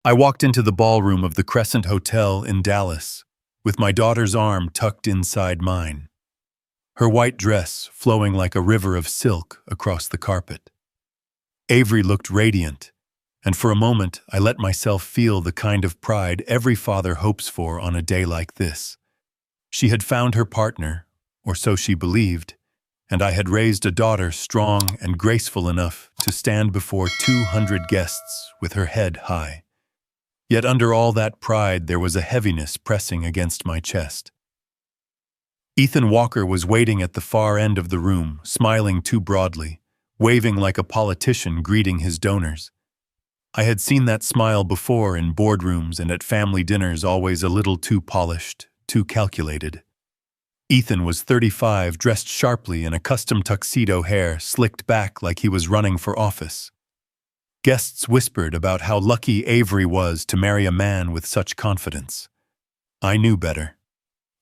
I walked into the ballroom of the Crescent Hotel in Dallas, with my daughter's arm tucked inside mine, her white dress flowing like a river of silk across the carpet. Avery looked radiant, and for a moment I let myself feel the kind of pride every father hopes for on a day like this. She had found her partner, or so she believed, and I had raised a daughter strong and graceful enough to stand before 200 guests with her head high. Yet under all that pride there was a heaviness pressing against my chest. Ethan Walker was waiting at the far end of the room, smiling too broadly, waving like a politician greeting his donors. I had seen that smile before in boardrooms and at family dinners, always a little too polished, too calculated. Ethan was 35, dressed sharply in a custom tuxedo, hair slicked back like he was running for office. Guests whispered about how lucky Avery was to marry a man with such confidence. I knew better.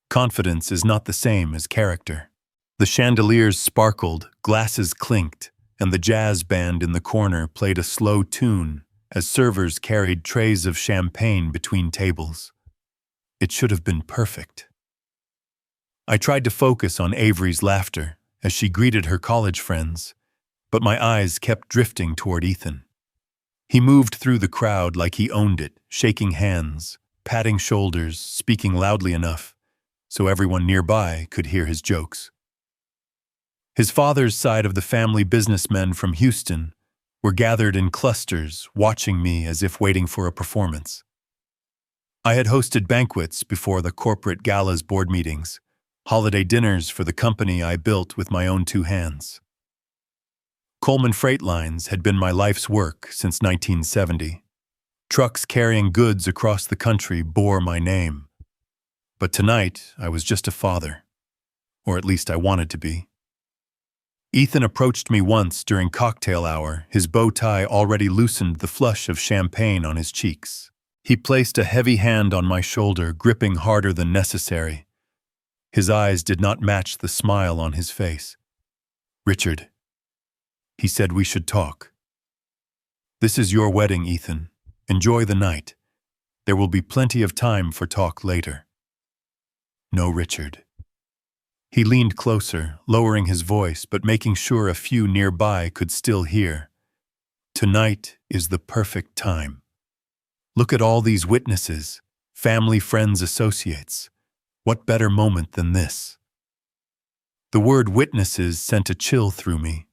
Confidence is not the same as character. The chandeliers sparkled, glasses clinked, and the jazz band in the corner played a slow tune as servers carried trays of champagne between tables. It should have been perfect. I tried to focus on Avery's laughter as she greeted her college friends, but my eyes kept drifting toward Ethan. He moved through the crowd like he owned it, shaking hands, patting shoulders, speaking loudly enough so everyone nearby could hear his jokes. His father's side of the family, businessmen from Houston, were gathered in clusters, watching me as if waiting for a performance. I had hosted banquets before the corporate galas, board meetings, holiday dinners for the company I built with my own two hands. Coleman freight lines had been my life's work since 1970. Trucks carrying goods across the country bore my name. But tonight, I was just a father. Or at least I wanted to be. Ethan approached me once during cocktail hour, his bow tie already loosened the flush of champagne on his cheeks. He placed a heavy hand on my shoulder, gripping harder than necessary. His eyes did not match the smile on his face. "Richard," he said, "we should talk. This is your wedding, Ethan. Enjoy the night. There will be plenty of time for talk later." "No, Richard." He leaned closer, lowering his voice but making sure a few nearby could still hear. "Tonight is the perfect time. Look at all these witnesses, family, friends, associates. What better moment than this?" The word witnesses sent a chill through me.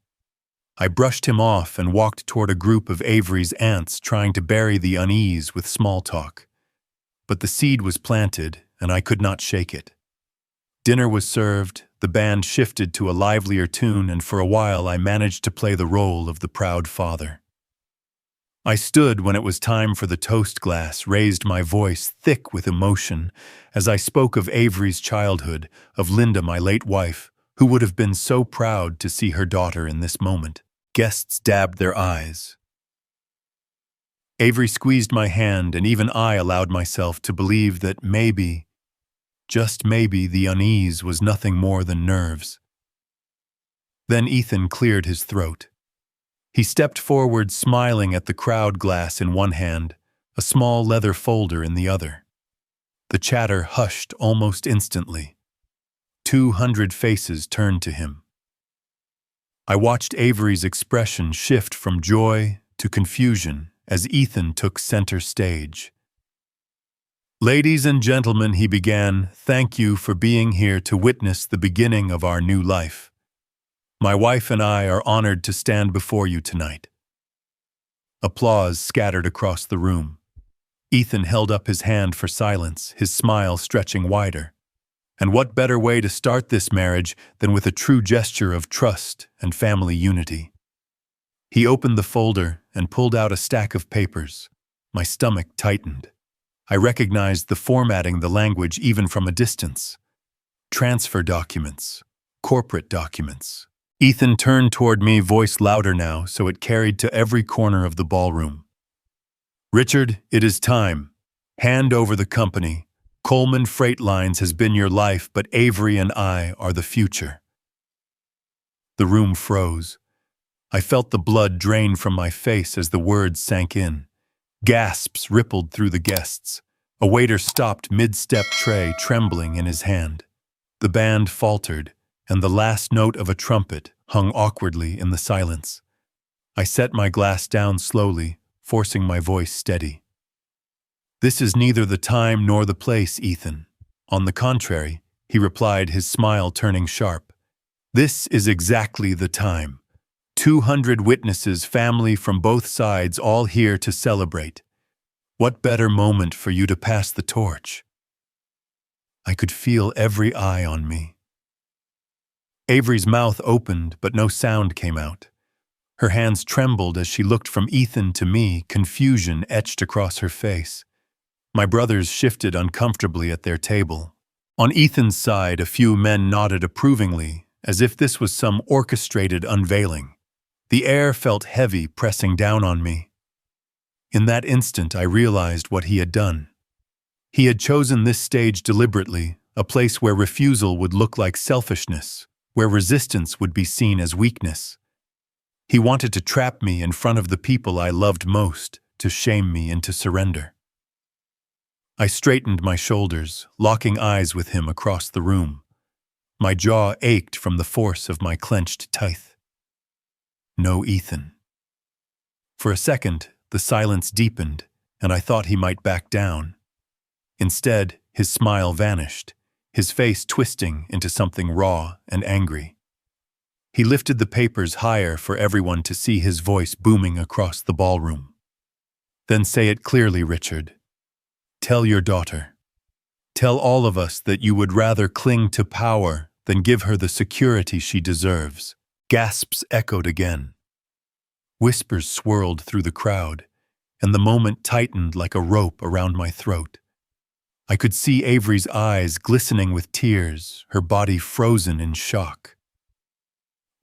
I brushed him off and walked toward a group of Avery's aunts trying to bury the unease with small talk. But the seed was planted, and I could not shake it. Dinner was served, the band shifted to a livelier tune, and for a while I managed to play the role of the proud father. I stood when it was time for the toast glass, raised my voice thick with emotion as I spoke of Avery's childhood, of Linda, my late wife, who would have been so proud to see her daughter in this moment. Guests dabbed their eyes. Avery squeezed my hand, and even I allowed myself to believe that maybe, just maybe, the unease was nothing more than nerves. Then Ethan cleared his throat. He stepped forward, smiling at the crowd glass in one hand, a small leather folder in the other. The chatter hushed almost instantly. 200 faces turned to him. I watched Avery's expression shift from joy to confusion as Ethan took center stage. "Ladies and gentlemen," he began, "thank you for being here to witness the beginning of our new life. My wife and I are honored to stand before you tonight." Applause scattered across the room. Ethan held up his hand for silence, his smile stretching wider. And what better way to start this marriage than with a true gesture of trust and family unity? He opened the folder and pulled out a stack of papers. My stomach tightened. I recognized the formatting, the language, even from a distance. Transfer documents, corporate documents. Ethan turned toward me, voice louder now, so it carried to every corner of the ballroom. "Richard, it is time. Hand over the company. Coleman Freight Lines has been your life, but Avery and I are the future." The room froze. I felt the blood drain from my face as the words sank in. Gasps rippled through the guests. A waiter stopped mid-step, tray trembling in his hand. The band faltered, and the last note of a trumpet hung awkwardly in the silence. I set my glass down slowly, forcing my voice steady. "This is neither the time nor the place, Ethan." "On the contrary," he replied, his smile turning sharp. "This is exactly the time. 200 witnesses, family from both sides, all here to celebrate. What better moment for you to pass the torch?" I could feel every eye on me. Avery's mouth opened, but no sound came out. Her hands trembled as she looked from Ethan to me, confusion etched across her face. My brothers shifted uncomfortably at their table. On Ethan's side, a few men nodded approvingly, as if this was some orchestrated unveiling. The air felt heavy, pressing down on me. In that instant, I realized what he had done. He had chosen this stage deliberately, a place where refusal would look like selfishness, where resistance would be seen as weakness. He wanted to trap me in front of the people I loved most, to shame me into surrender. I straightened my shoulders, locking eyes with him across the room. My jaw ached from the force of my clenched teeth. No Ethan. For a second, the silence deepened, and I thought he might back down. Instead, his smile vanished, his face twisting into something raw and angry. He lifted the papers higher for everyone to see, his voice booming across the ballroom. "Then say it clearly, Richard. Tell your daughter. Tell all of us that you would rather cling to power than give her the security she deserves." Gasps echoed again. Whispers swirled through the crowd, and the moment tightened like a rope around my throat. I could see Avery's eyes glistening with tears, her body frozen in shock.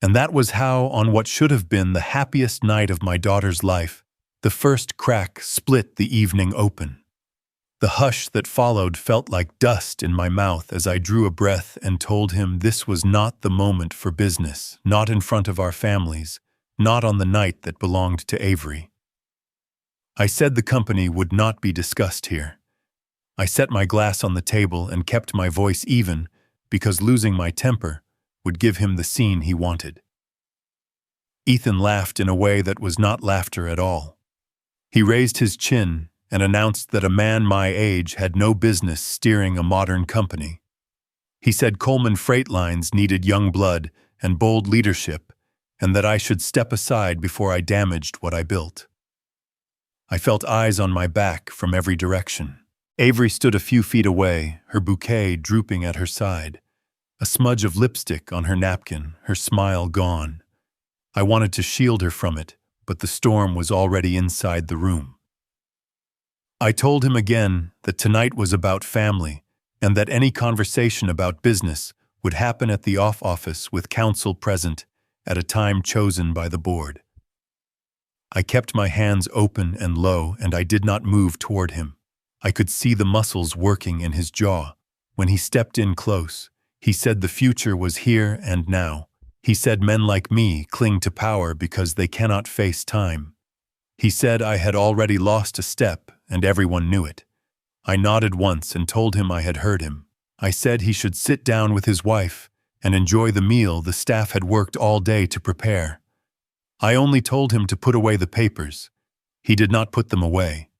And that was how, on what should have been the happiest night of my daughter's life, the first crack split the evening open. The hush that followed felt like dust in my mouth as I drew a breath and told him this was not the moment for business, not in front of our families, not on the night that belonged to Avery. I said the company would not be discussed here. I set my glass on the table and kept my voice even, because losing my temper would give him the scene he wanted. Ethan laughed in a way that was not laughter at all. He raised his chin and announced that a man my age had no business steering a modern company. He said Coleman Freight Lines needed young blood and bold leadership, and that I should step aside before I damaged what I built. I felt eyes on my back from every direction. Avery stood a few feet away, her bouquet drooping at her side. A smudge of lipstick on her napkin, her smile gone. I wanted to shield her from it, but the storm was already inside the room. I told him again that tonight was about family, and that any conversation about business would happen at the off office with counsel present at a time chosen by the board. I kept my hands open and low, and I did not move toward him. I could see the muscles working in his jaw. When he stepped in close, he said the future was here and now. He said men like me cling to power because they cannot face time. He said I had already lost a step, and everyone knew it. I nodded once and told him I had heard him. I said he should sit down with his wife and enjoy the meal the staff had worked all day to prepare. I only told him to put away the papers. He did not put them away.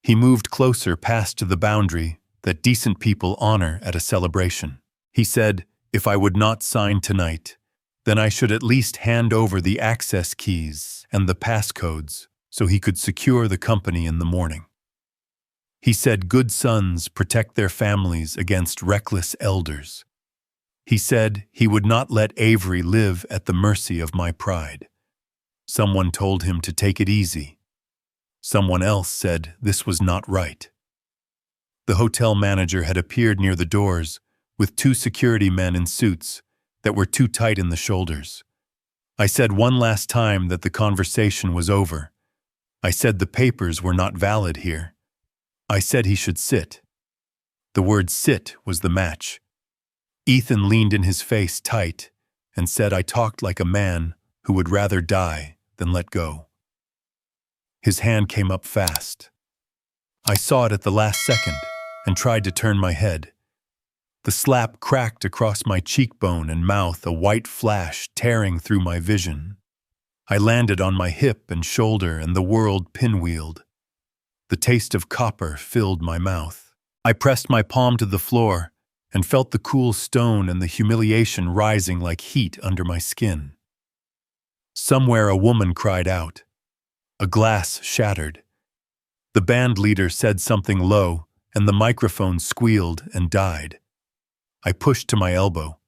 He moved closer past the boundary that decent people honor at a celebration. He said, if I would not sign tonight, then I should at least hand over the access keys and the passcodes so he could secure the company in the morning. He said good sons protect their families against reckless elders. He said he would not let Avery live at the mercy of my pride. Someone told him to take it easy. Someone else said this was not right. The hotel manager had appeared near the doors with 2 security men in suits that were too tight in the shoulders. I said one last time that the conversation was over. I said the papers were not valid here. I said he should sit. The word sit was the match. Ethan leaned in his face tight and said I talked like a man who would rather die than let go. His hand came up fast. I saw it at the last second and tried to turn my head. The slap cracked across my cheekbone and mouth, a white flash tearing through my vision. I landed on my hip and shoulder and the world pinwheeled. The taste of copper filled my mouth. I pressed my palm to the floor and felt the cool stone and the humiliation rising like heat under my skin. Somewhere a woman cried out. A glass shattered. The band leader said something low, and the microphone squealed and died. I pushed to my elbow.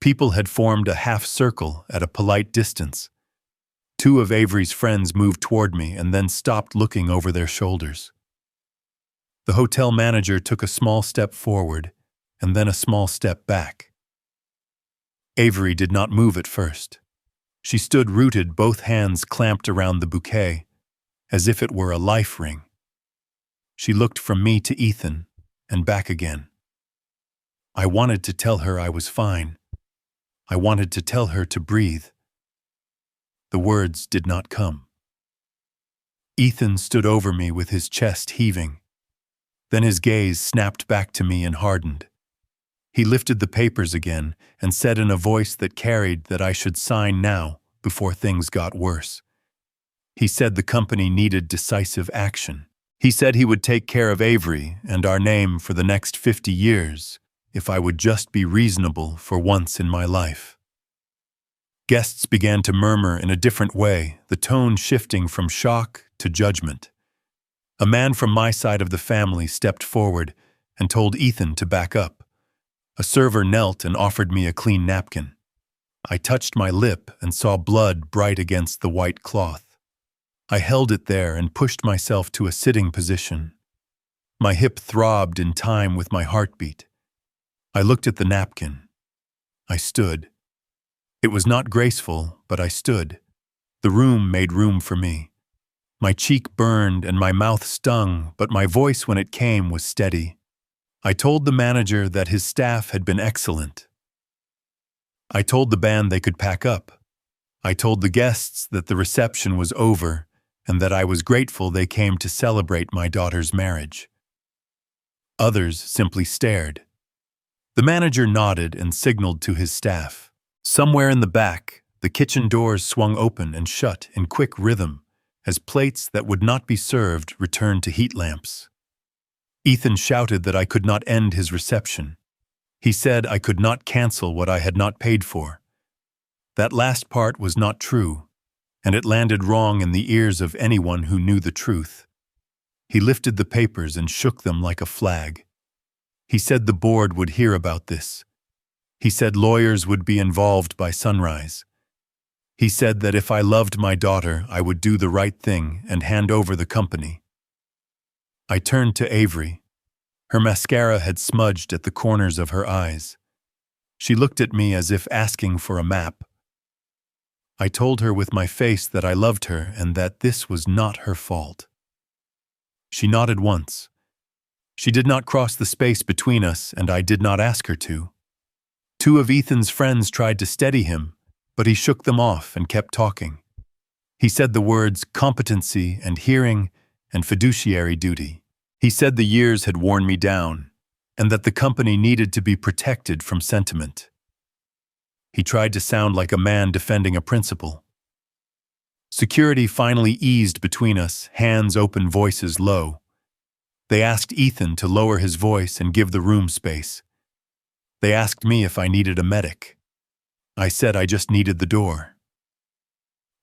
People had formed a half circle at a polite distance. Two of Avery's friends moved toward me and then stopped looking over their shoulders. The hotel manager took a small step forward and then a small step back. Avery did not move at first. She stood rooted, both hands clamped around the bouquet, as if it were a life ring. She looked from me to Ethan and back again. I wanted to tell her I was fine. I wanted to tell her to breathe. The words did not come. Ethan stood over me with his chest heaving. Then his gaze snapped back to me and hardened. He lifted the papers again and said in a voice that carried that I should sign now before things got worse. He said the company needed decisive action. He said he would take care of Avery and our name for the next 50 years if I would just be reasonable for once in my life. Guests began to murmur in a different way, the tone shifting from shock to judgment. A man from my side of the family stepped forward and told Ethan to back up. A server knelt and offered me a clean napkin. I touched my lip and saw blood bright against the white cloth. I held it there and pushed myself to a sitting position. My hip throbbed in time with my heartbeat. I looked at the napkin. I stood. It was not graceful, but I stood. The room made room for me. My cheek burned and my mouth stung, but my voice when it came was steady. I told the manager that his staff had been excellent. I told the band they could pack up. I told the guests that the reception was over and that I was grateful they came to celebrate my daughter's marriage. Others simply stared. The manager nodded and signaled to his staff. Somewhere in the back, the kitchen doors swung open and shut in quick rhythm as plates that would not be served returned to heat lamps. Ethan shouted that I could not end his reception. He said I could not cancel what I had not paid for. That last part was not true, and it landed wrong in the ears of anyone who knew the truth. He lifted the papers and shook them like a flag. He said the board would hear about this. He said lawyers would be involved by sunrise. He said that if I loved my daughter, I would do the right thing and hand over the company. I turned to Avery. Her mascara had smudged at the corners of her eyes. She looked at me as if asking for a map. I told her with my face that I loved her and that this was not her fault. She nodded once. She did not cross the space between us, and I did not ask her to. Two of Ethan's friends tried to steady him, but he shook them off and kept talking. He said the words competency and hearing and fiduciary duty. He said the years had worn me down, and that the company needed to be protected from sentiment. He tried to sound like a man defending a principle. Security finally eased between us, hands open, voices low. They asked Ethan to lower his voice and give the room space. They asked me if I needed a medic. I said I just needed the door.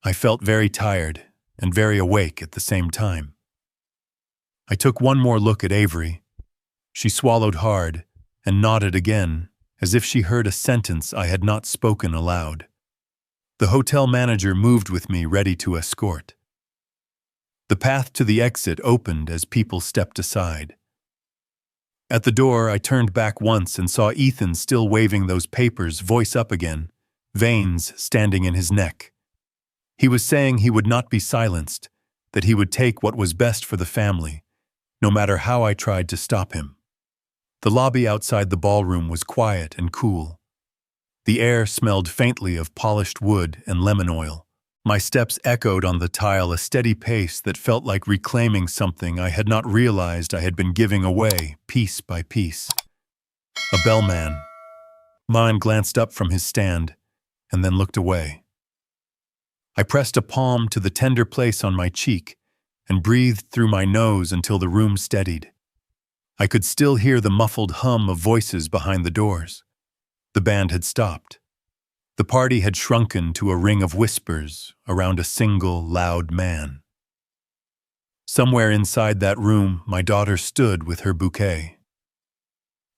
I felt very tired and very awake at the same time. I took one more look at Avery. She swallowed hard and nodded again, as if she heard a sentence I had not spoken aloud. The hotel manager moved with me, ready to escort. The path to the exit opened as people stepped aside. At the door, I turned back once and saw Ethan still waving those papers, voice up again, veins standing in his neck. He was saying he would not be silenced, that he would take what was best for the family, no matter how I tried to stop him. The lobby outside the ballroom was quiet and cool. The air smelled faintly of polished wood and lemon oil, My steps echoed on the tile, a steady pace that felt like reclaiming something I had not realized I had been giving away, piece by piece. A bellman. Mine glanced up from his stand, and then looked away. I pressed a palm to the tender place on my cheek and breathed through my nose until the room steadied. I could still hear the muffled hum of voices behind the doors. The band had stopped. The party had shrunken to a ring of whispers around a single, loud man. Somewhere inside that room, my daughter stood with her bouquet.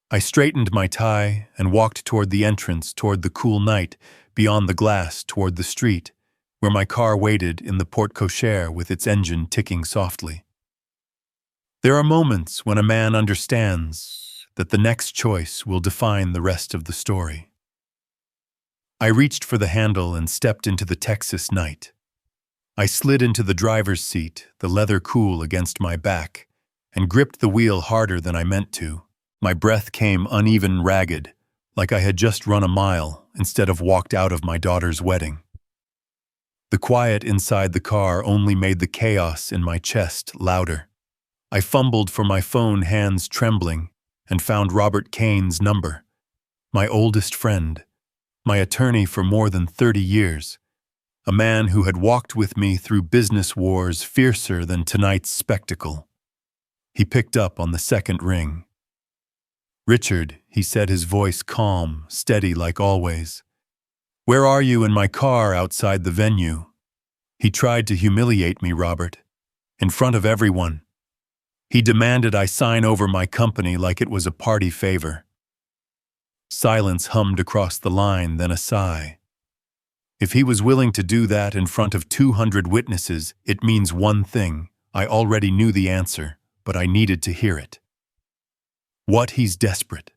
I straightened my tie and walked toward the entrance, toward the cool night, beyond the glass, toward the street, where my car waited in the porte-cochere with its engine ticking softly. There are moments when a man understands that the next choice will define the rest of the story. I reached for the handle and stepped into the Texas night. I slid into the driver's seat, the leather cool against my back, and gripped the wheel harder than I meant to. My breath came uneven, ragged, like I had just run a mile instead of walked out of my daughter's wedding. The quiet inside the car only made the chaos in my chest louder. I fumbled for my phone, hands trembling, and found Robert Kane's number. My oldest friend, my attorney for more than 30 years, a man who had walked with me through business wars fiercer than tonight's spectacle. He picked up on the second ring. "Richard," he said, his voice calm, steady like always. "Where are you?" "In my car outside the venue." He tried to humiliate me, Robert, in front of everyone. He demanded I sign over my company like it was a party favor. Silence hummed across the line, then a sigh. If he was willing to do that in front of 200 witnesses, it means one thing. I already knew the answer, but I needed to hear it. What? He's desperate.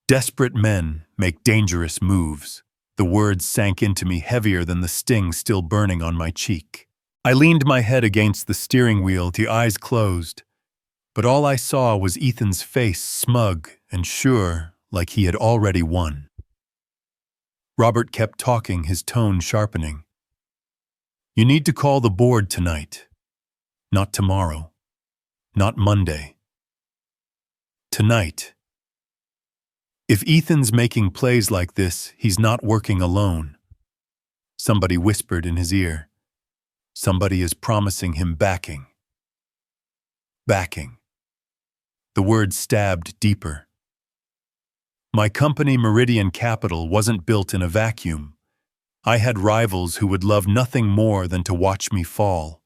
Desperate men make dangerous moves. The words sank into me heavier than the sting still burning on my cheek. I leaned my head against the steering wheel, the eyes closed. But all I saw was Ethan's face, smug and sure, like he had already won. Robert kept talking, his tone sharpening. "You need to call the board tonight. Not tomorrow. Not Monday. Tonight. If Ethan's making plays like this, he's not working alone." Somebody whispered in his ear. Somebody is promising him backing. Backing. The word stabbed deeper. My company, Meridian Capital, wasn't built in a vacuum. I had rivals who would love nothing more than to watch me fall.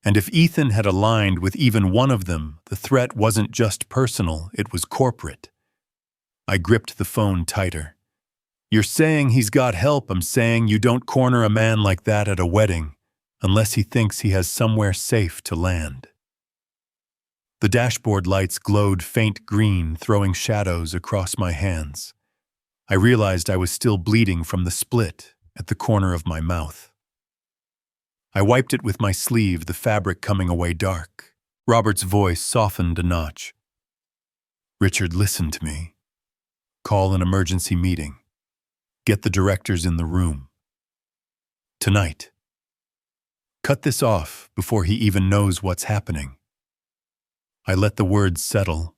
And if Ethan had aligned with even one of them, the threat wasn't just personal, it was corporate. I gripped the phone tighter. "You're saying he's got help. I'm saying you don't corner a man like that at a wedding, unless he thinks he has somewhere safe to land." The dashboard lights glowed faint green, throwing shadows across my hands. I realized I was still bleeding from the split at the corner of my mouth. I wiped it with my sleeve, the fabric coming away dark. Robert's voice softened a notch. "Richard, listen to me. Call an emergency meeting. Get the directors in the room. Tonight. Cut this off before he even knows what's happening." I let the words settle.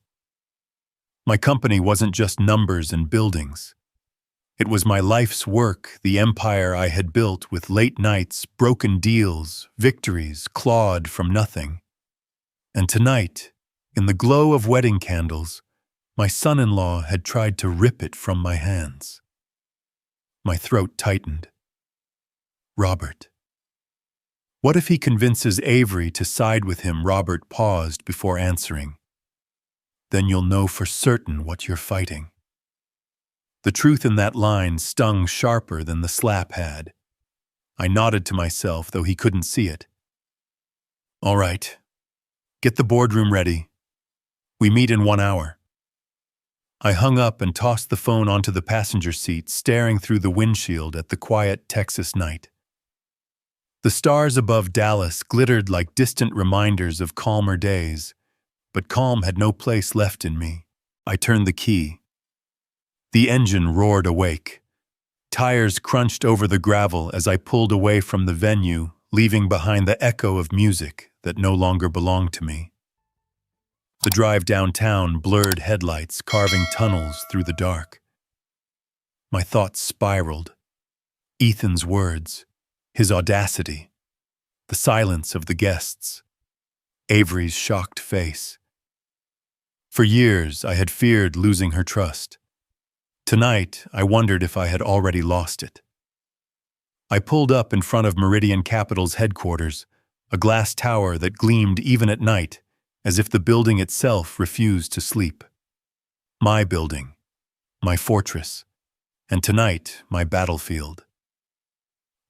My company wasn't just numbers and buildings. It was my life's work, the empire I had built with late nights, broken deals, victories clawed from nothing. And tonight, in the glow of wedding candles, my son-in-law had tried to rip it from my hands. My throat tightened. "Robert. What if he convinces Avery to side with him?" Robert paused before answering. "Then you'll know for certain what you're fighting." The truth in that line stung sharper than the slap had. I nodded to myself, though he couldn't see it. "All right. Get the boardroom ready. We meet in 1 hour." I hung up and tossed the phone onto the passenger seat, staring through the windshield at the quiet Texas night. The stars above Dallas glittered like distant reminders of calmer days, but calm had no place left in me. I turned the key. The engine roared awake. Tires crunched over the gravel as I pulled away from the venue, leaving behind the echo of music that no longer belonged to me. The drive downtown blurred headlights carving tunnels through the dark. My thoughts spiraled. Ethan's words, his audacity, the silence of the guests, Avery's shocked face. For years, I had feared losing her trust. Tonight, I wondered if I had already lost it. I pulled up in front of Meridian Capital's headquarters, a glass tower that gleamed even at night, as if the building itself refused to sleep. My building, my fortress, and tonight, my battlefield.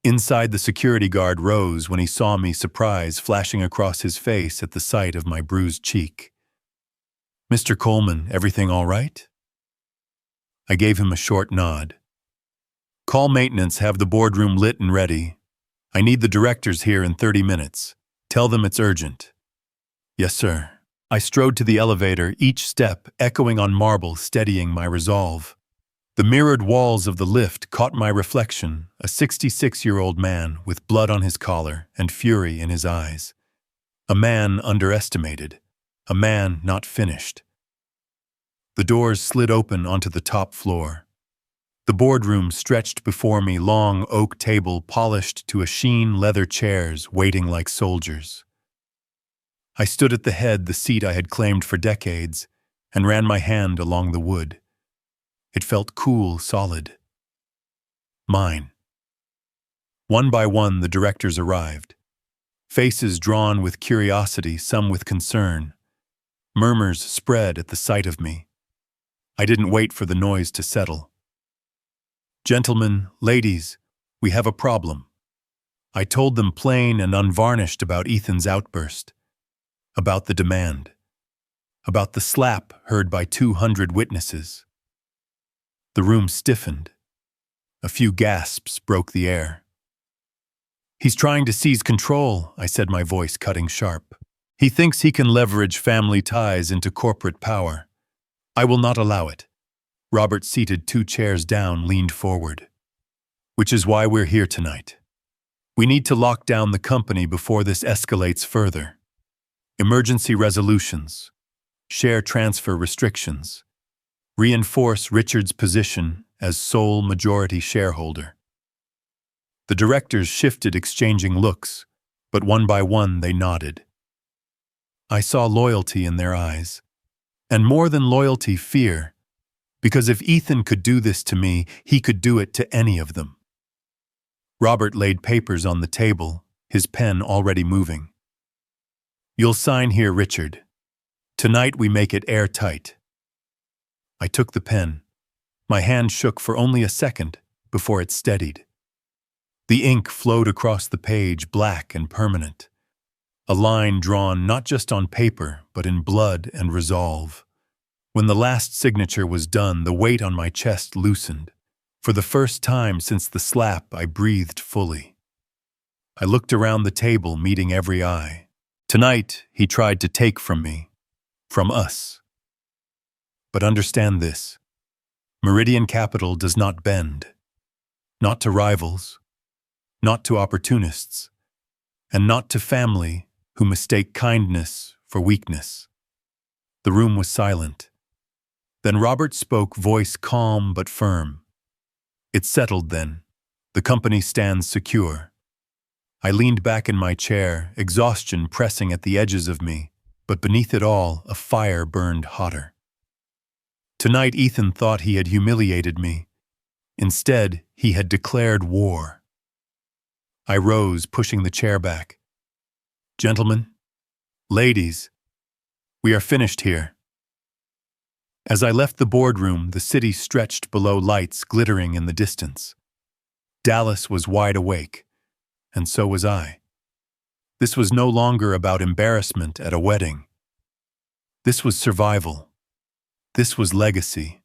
Inside, the security guard rose when he saw me, surprise flashing across his face at the sight of my bruised cheek. "Mr. Coleman, everything all right?" I gave him a short nod. "Call maintenance, have the boardroom lit and ready. I need the directors here in 30 minutes. Tell them it's urgent." "Yes, sir." I strode to the elevator, each step echoing on marble, steadying my resolve. The mirrored walls of the lift caught my reflection, a 66-year-old man with blood on his collar and fury in his eyes. A man underestimated, a man not finished. The doors slid open onto the top floor. The boardroom stretched before me, long oak table polished to a sheen leather chairs waiting like soldiers. I stood at the head, the seat I had claimed for decades, and ran my hand along the wood. It felt cool, solid. Mine. One by one, the directors arrived. Faces drawn with curiosity, some with concern. Murmurs spread at the sight of me. I didn't wait for the noise to settle. "Gentlemen, ladies, we have a problem." I told them plain and unvarnished about Ethan's outburst, about the demand, about the slap heard by 200 witnesses. The room stiffened. A few gasps broke the air. "He's trying to seize control," I said, my voice cutting sharp. "He thinks he can leverage family ties into corporate power. I will not allow it." Robert, seated 2 chairs down, leaned forward. "Which is why we're here tonight. We need to lock down the company before this escalates further. Emergency resolutions, share transfer restrictions, reinforce Richard's position as sole majority shareholder." The directors shifted, exchanging looks, but one by one they nodded. I saw loyalty in their eyes, and more than loyalty, fear, because if Ethan could do this to me, he could do it to any of them. Robert laid papers on the table, his pen already moving. "You'll sign here, Richard. Tonight we make it airtight." I took the pen. My hand shook for only a second before it steadied. The ink flowed across the page, black and permanent. A line drawn not just on paper, but in blood and resolve. When the last signature was done, the weight on my chest loosened. For the first time since the slap, I breathed fully. I looked around the table, meeting every eye. Tonight, he tried to take from me, from us. But understand this: Meridian Capital does not bend. Not to rivals, not to opportunists, and not to family who mistake kindness for weakness. The room was silent. Then Robert spoke, voice calm but firm. "It's settled then. The company stands secure." I leaned back in my chair, exhaustion pressing at the edges of me, but beneath it all, a fire burned hotter. Tonight, Ethan thought he had humiliated me. Instead, he had declared war. I rose, pushing the chair back. "Gentlemen, ladies, we are finished here." As I left the boardroom, the city stretched below, lights glittering in the distance. Dallas was wide awake, and so was I. This was no longer about embarrassment at a wedding. This was survival. This was legacy.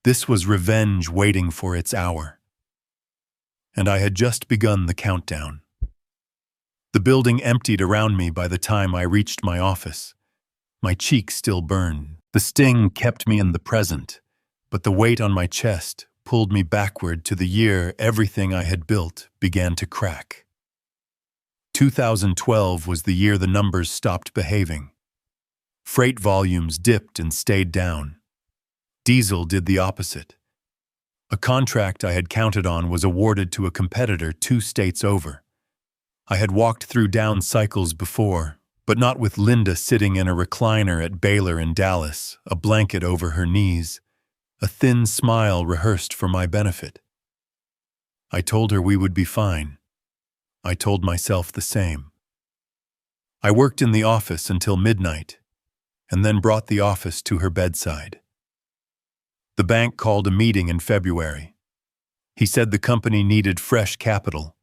This was revenge waiting for its hour. And I had just begun the countdown. The building emptied around me by the time I reached my office. My cheeks still burned. The sting kept me in the present, but the weight on my chest pulled me backward to the year everything I had built began to crack. 2012 was the year the numbers stopped behaving. Freight volumes dipped and stayed down. Diesel did the opposite. A contract I had counted on was awarded to a competitor 2 states over. I had walked through down cycles before, but not with Linda sitting in a recliner at Baylor in Dallas, a blanket over her knees, a thin smile rehearsed for my benefit. I told her we would be fine. I told myself the same. I worked in the office until midnight, and then brought the office to her bedside. The bank called a meeting in February. He said the company needed fresh capital.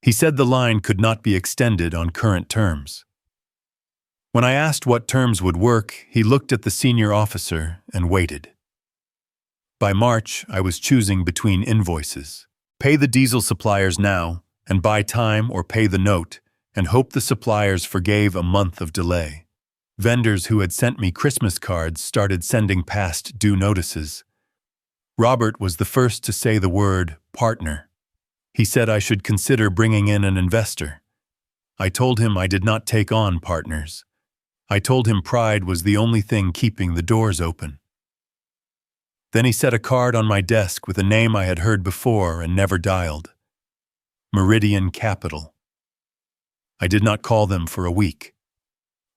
He said the line could not be extended on current terms. When I asked what terms would work, he looked at the senior officer and waited. By March, I was choosing between invoices. Pay the diesel suppliers now, and buy time or pay the note, and hope the suppliers forgave a month of delay. Vendors who had sent me Christmas cards started sending past due notices. Robert was the first to say the word partner. He said I should consider bringing in an investor. I told him I did not take on partners. I told him pride was the only thing keeping the doors open. Then he set a card on my desk with a name I had heard before and never dialed. Meridian Capital. I did not call them for a week.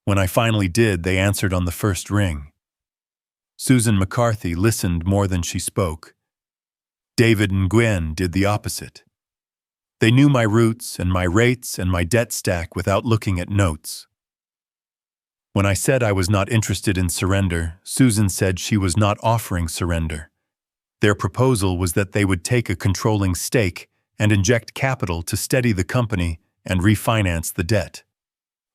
When I finally did, they answered on the first ring. Susan McCarthy listened more than she spoke. David and Gwen did the opposite. They knew my roots and my rates and my debt stack without looking at notes. When I said I was not interested in surrender, Susan said she was not offering surrender. Their proposal was that they would take a controlling stake and inject capital to steady the company and refinance the debt.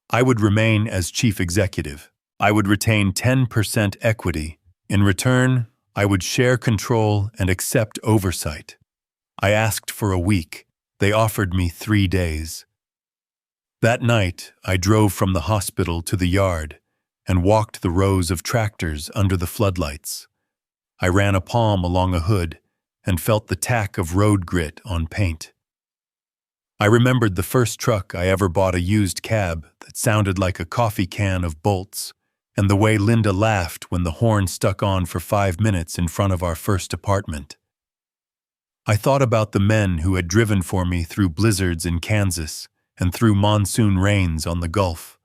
I would remain as chief executive. I would retain 10% equity. In return, I would share control and accept oversight. I asked for a week. They offered me 3 days. That night, I drove from the hospital to the yard and walked the rows of tractors under the floodlights. I ran a palm along a hood and felt the tack of road grit on paint. I remembered the first truck I ever bought, a used cab that sounded like a coffee can of bolts, and the way Linda laughed when the horn stuck on for 5 minutes in front of our first apartment. I thought about the men who had driven for me through blizzards in Kansas and through monsoon rains on the Gulf.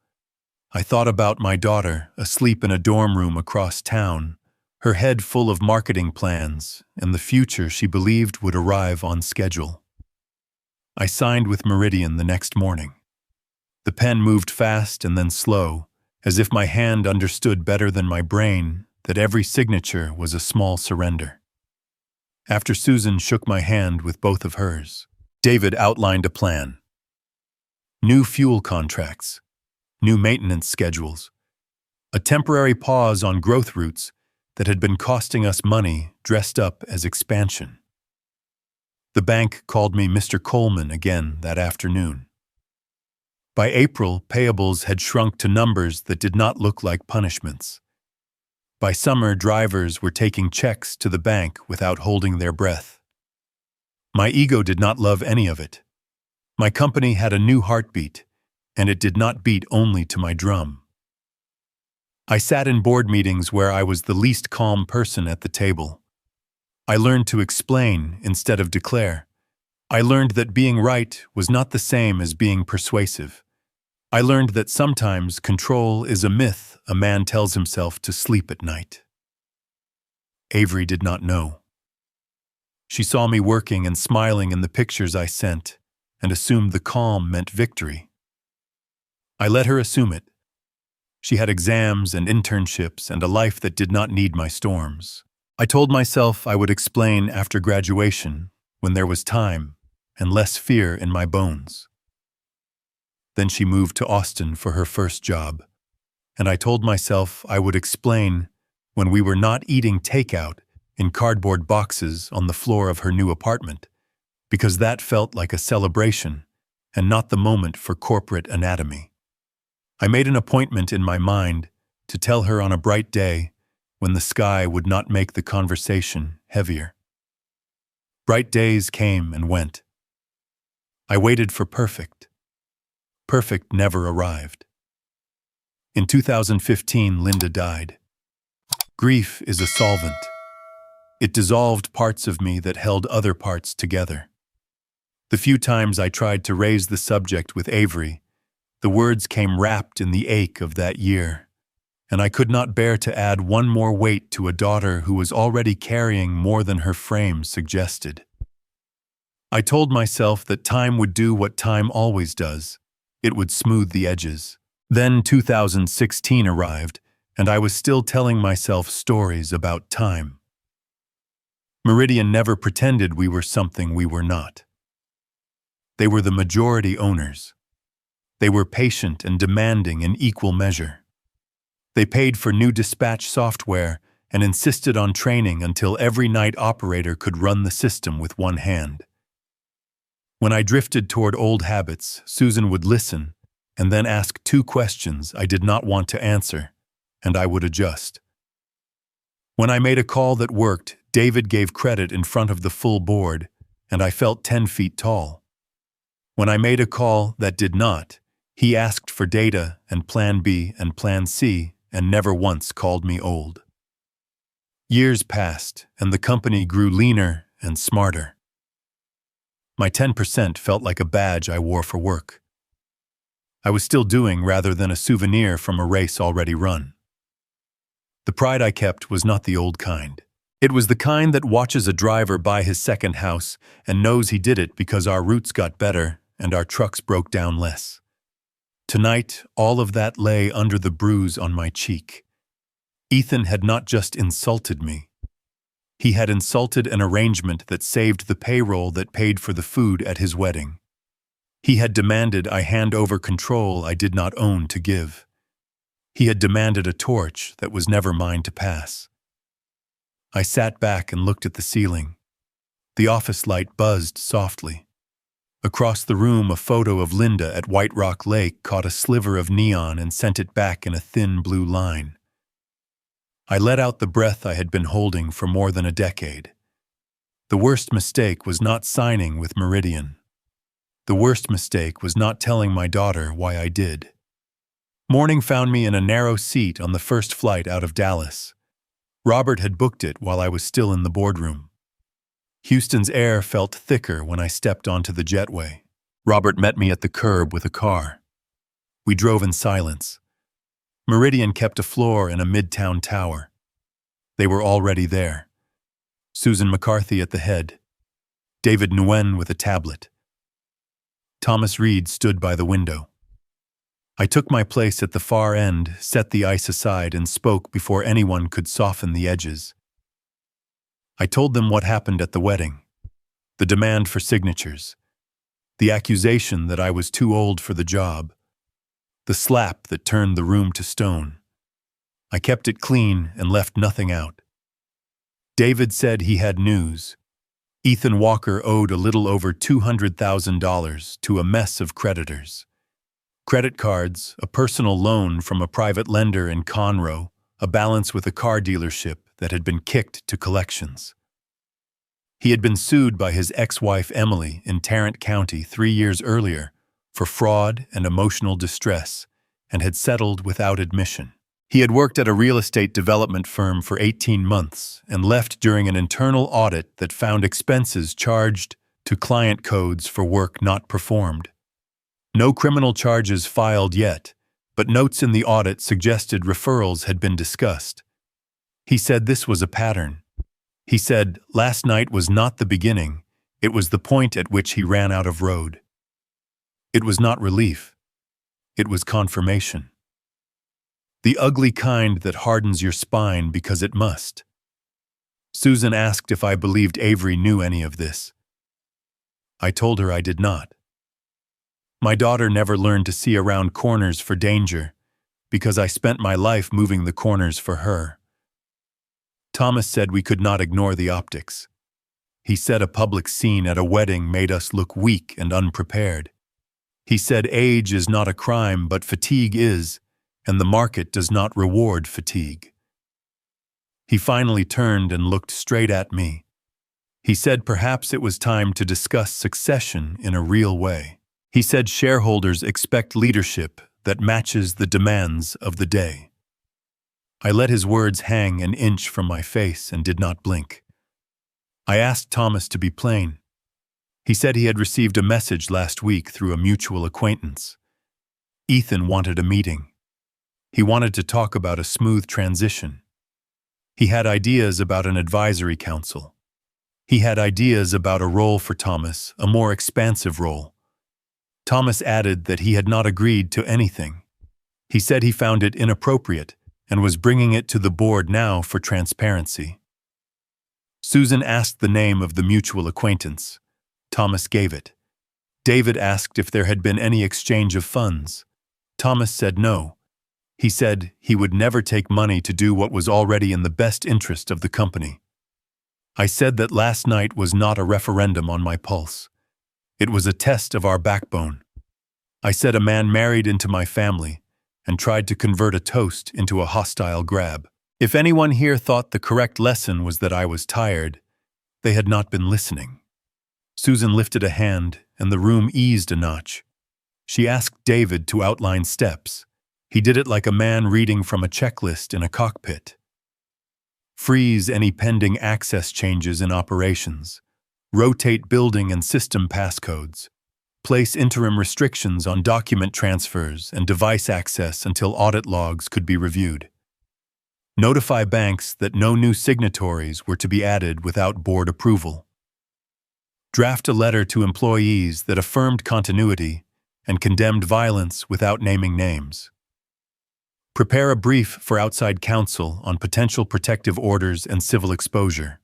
I thought about my daughter, asleep in a dorm room across town, her head full of marketing plans and the future she believed would arrive on schedule. I signed with Meridian the next morning. The pen moved fast and then slow, as if my hand understood better than my brain that every signature was a small surrender. After Susan shook my hand with both of hers, David outlined a plan. New fuel contracts, new maintenance schedules, a temporary pause on growth routes that had been costing us money dressed up as expansion. The bank called me Mr. Coleman again that afternoon. By April, payables had shrunk to numbers that did not look like punishments. By summer, drivers were taking checks to the bank without holding their breath. My ego did not love any of it. My company had a new heartbeat, and it did not beat only to my drum. I sat in board meetings where I was the least calm person at the table. I learned to explain instead of declare. I learned that being right was not the same as being persuasive. I learned that sometimes control is a myth a man tells himself to sleep at night. Avery did not know. She saw me working and smiling in the pictures I sent and assumed the calm meant victory. I let her assume it. She had exams and internships and a life that did not need my storms. I told myself I would explain after graduation, when there was time and less fear in my bones. Then she moved to Austin for her first job, and I told myself I would explain when we were not eating takeout in cardboard boxes on the floor of her new apartment, because that felt like a celebration and not the moment for corporate anatomy. I made an appointment in my mind to tell her on a bright day when the sky would not make the conversation heavier. Bright days came and went. I waited for perfect. Perfect never arrived. In 2015, Linda died. Grief is a solvent. It dissolved parts of me that held other parts together. The few times I tried to raise the subject with Avery, the words came wrapped in the ache of that year, and I could not bear to add one more weight to a daughter who was already carrying more than her frame suggested. I told myself that time would do what time always does. It would smooth the edges. Then 2016 arrived, and I was still telling myself stories about time. Meridian never pretended we were something we were not. They were the majority owners. They were patient and demanding in equal measure. They paid for new dispatch software and insisted on training until every night operator could run the system with one hand. When I drifted toward old habits, Susan would listen and then ask 2 questions I did not want to answer, and I would adjust. When I made a call that worked, David gave credit in front of the full board, and I felt 10 feet tall. When I made a call that did not, he asked for data and Plan B and Plan C and never once called me old. Years passed, and the company grew leaner and smarter. My 10% felt like a badge I wore for work. I was still doing rather than a souvenir from a race already run. The pride I kept was not the old kind. It was the kind that watches a driver buy his second house and knows he did it because our routes got better and our trucks broke down less. Tonight, all of that lay under the bruise on my cheek. Ethan had not just insulted me. He had insulted an arrangement that saved the payroll that paid for the food at his wedding. He had demanded I hand over control I did not own to give. He had demanded a torch that was never mine to pass. I sat back and looked at the ceiling. The office light buzzed softly. Across the room, a photo of Linda at White Rock Lake caught a sliver of neon and sent it back in a thin blue line. I let out the breath I had been holding for more than a decade. The worst mistake was not signing with Meridian. The worst mistake was not telling my daughter why I did. Morning found me in a narrow seat on the first flight out of Dallas. Robert had booked it while I was still in the boardroom. Houston's air felt thicker when I stepped onto the jetway. Robert met me at the curb with a car. We drove in silence. Meridian kept a floor in a midtown tower. They were already there. Susan McCarthy at the head. David Nguyen with a tablet. Thomas Reed stood by the window. I took my place at the far end, set the ice aside, and spoke before anyone could soften the edges. I told them what happened at the wedding, the demand for signatures, the accusation that I was too old for the job, the slap that turned the room to stone. I kept it clean and left nothing out. David said he had news. Ethan Walker owed a little over $200,000 to a mess of creditors. Credit cards, a personal loan from a private lender in Conroe, a balance with a car dealership that had been kicked to collections. He had been sued by his ex-wife Emily in Tarrant County 3 years earlier for fraud and emotional distress and had settled without admission. He had worked at a real estate development firm for 18 months and left during an internal audit that found expenses charged to client codes for work not performed. No criminal charges filed yet, but notes in the audit suggested referrals had been discussed. He said this was a pattern. He said last night was not the beginning, it was the point at which he ran out of road. It was not relief. It was confirmation. The ugly kind that hardens your spine because it must. Susan asked if I believed Avery knew any of this. I told her I did not. My daughter never learned to see around corners for danger because I spent my life moving the corners for her. Thomas said we could not ignore the optics. He said a public scene at a wedding made us look weak and unprepared. He said age is not a crime, but fatigue is, and the market does not reward fatigue. He finally turned and looked straight at me. He said perhaps it was time to discuss succession in a real way. He said shareholders expect leadership that matches the demands of the day. I let his words hang an inch from my face and did not blink. I asked Thomas to be plain. He said he had received a message last week through a mutual acquaintance. Ethan wanted a meeting. He wanted to talk about a smooth transition. He had ideas about an advisory council. He had ideas about a role for Thomas, a more expansive role. Thomas added that he had not agreed to anything. He said he found it inappropriate and was bringing it to the board now for transparency. Susan asked the name of the mutual acquaintance. Thomas gave it. David asked if there had been any exchange of funds. Thomas said no. He said he would never take money to do what was already in the best interest of the company. I said that last night was not a referendum on my pulse. It was a test of our backbone. I said a man married into my family and tried to convert a toast into a hostile grab. If anyone here thought the correct lesson was that I was tired, they had not been listening. Susan lifted a hand, and the room eased a notch. She asked David to outline steps. He did it like a man reading from a checklist in a cockpit. Freeze any pending access changes in operations. Rotate building and system passcodes. Place interim restrictions on document transfers and device access until audit logs could be reviewed. Notify banks that no new signatories were to be added without board approval. Draft a letter to employees that affirmed continuity and condemned violence without naming names. Prepare a brief for outside counsel on potential protective orders and civil exposure.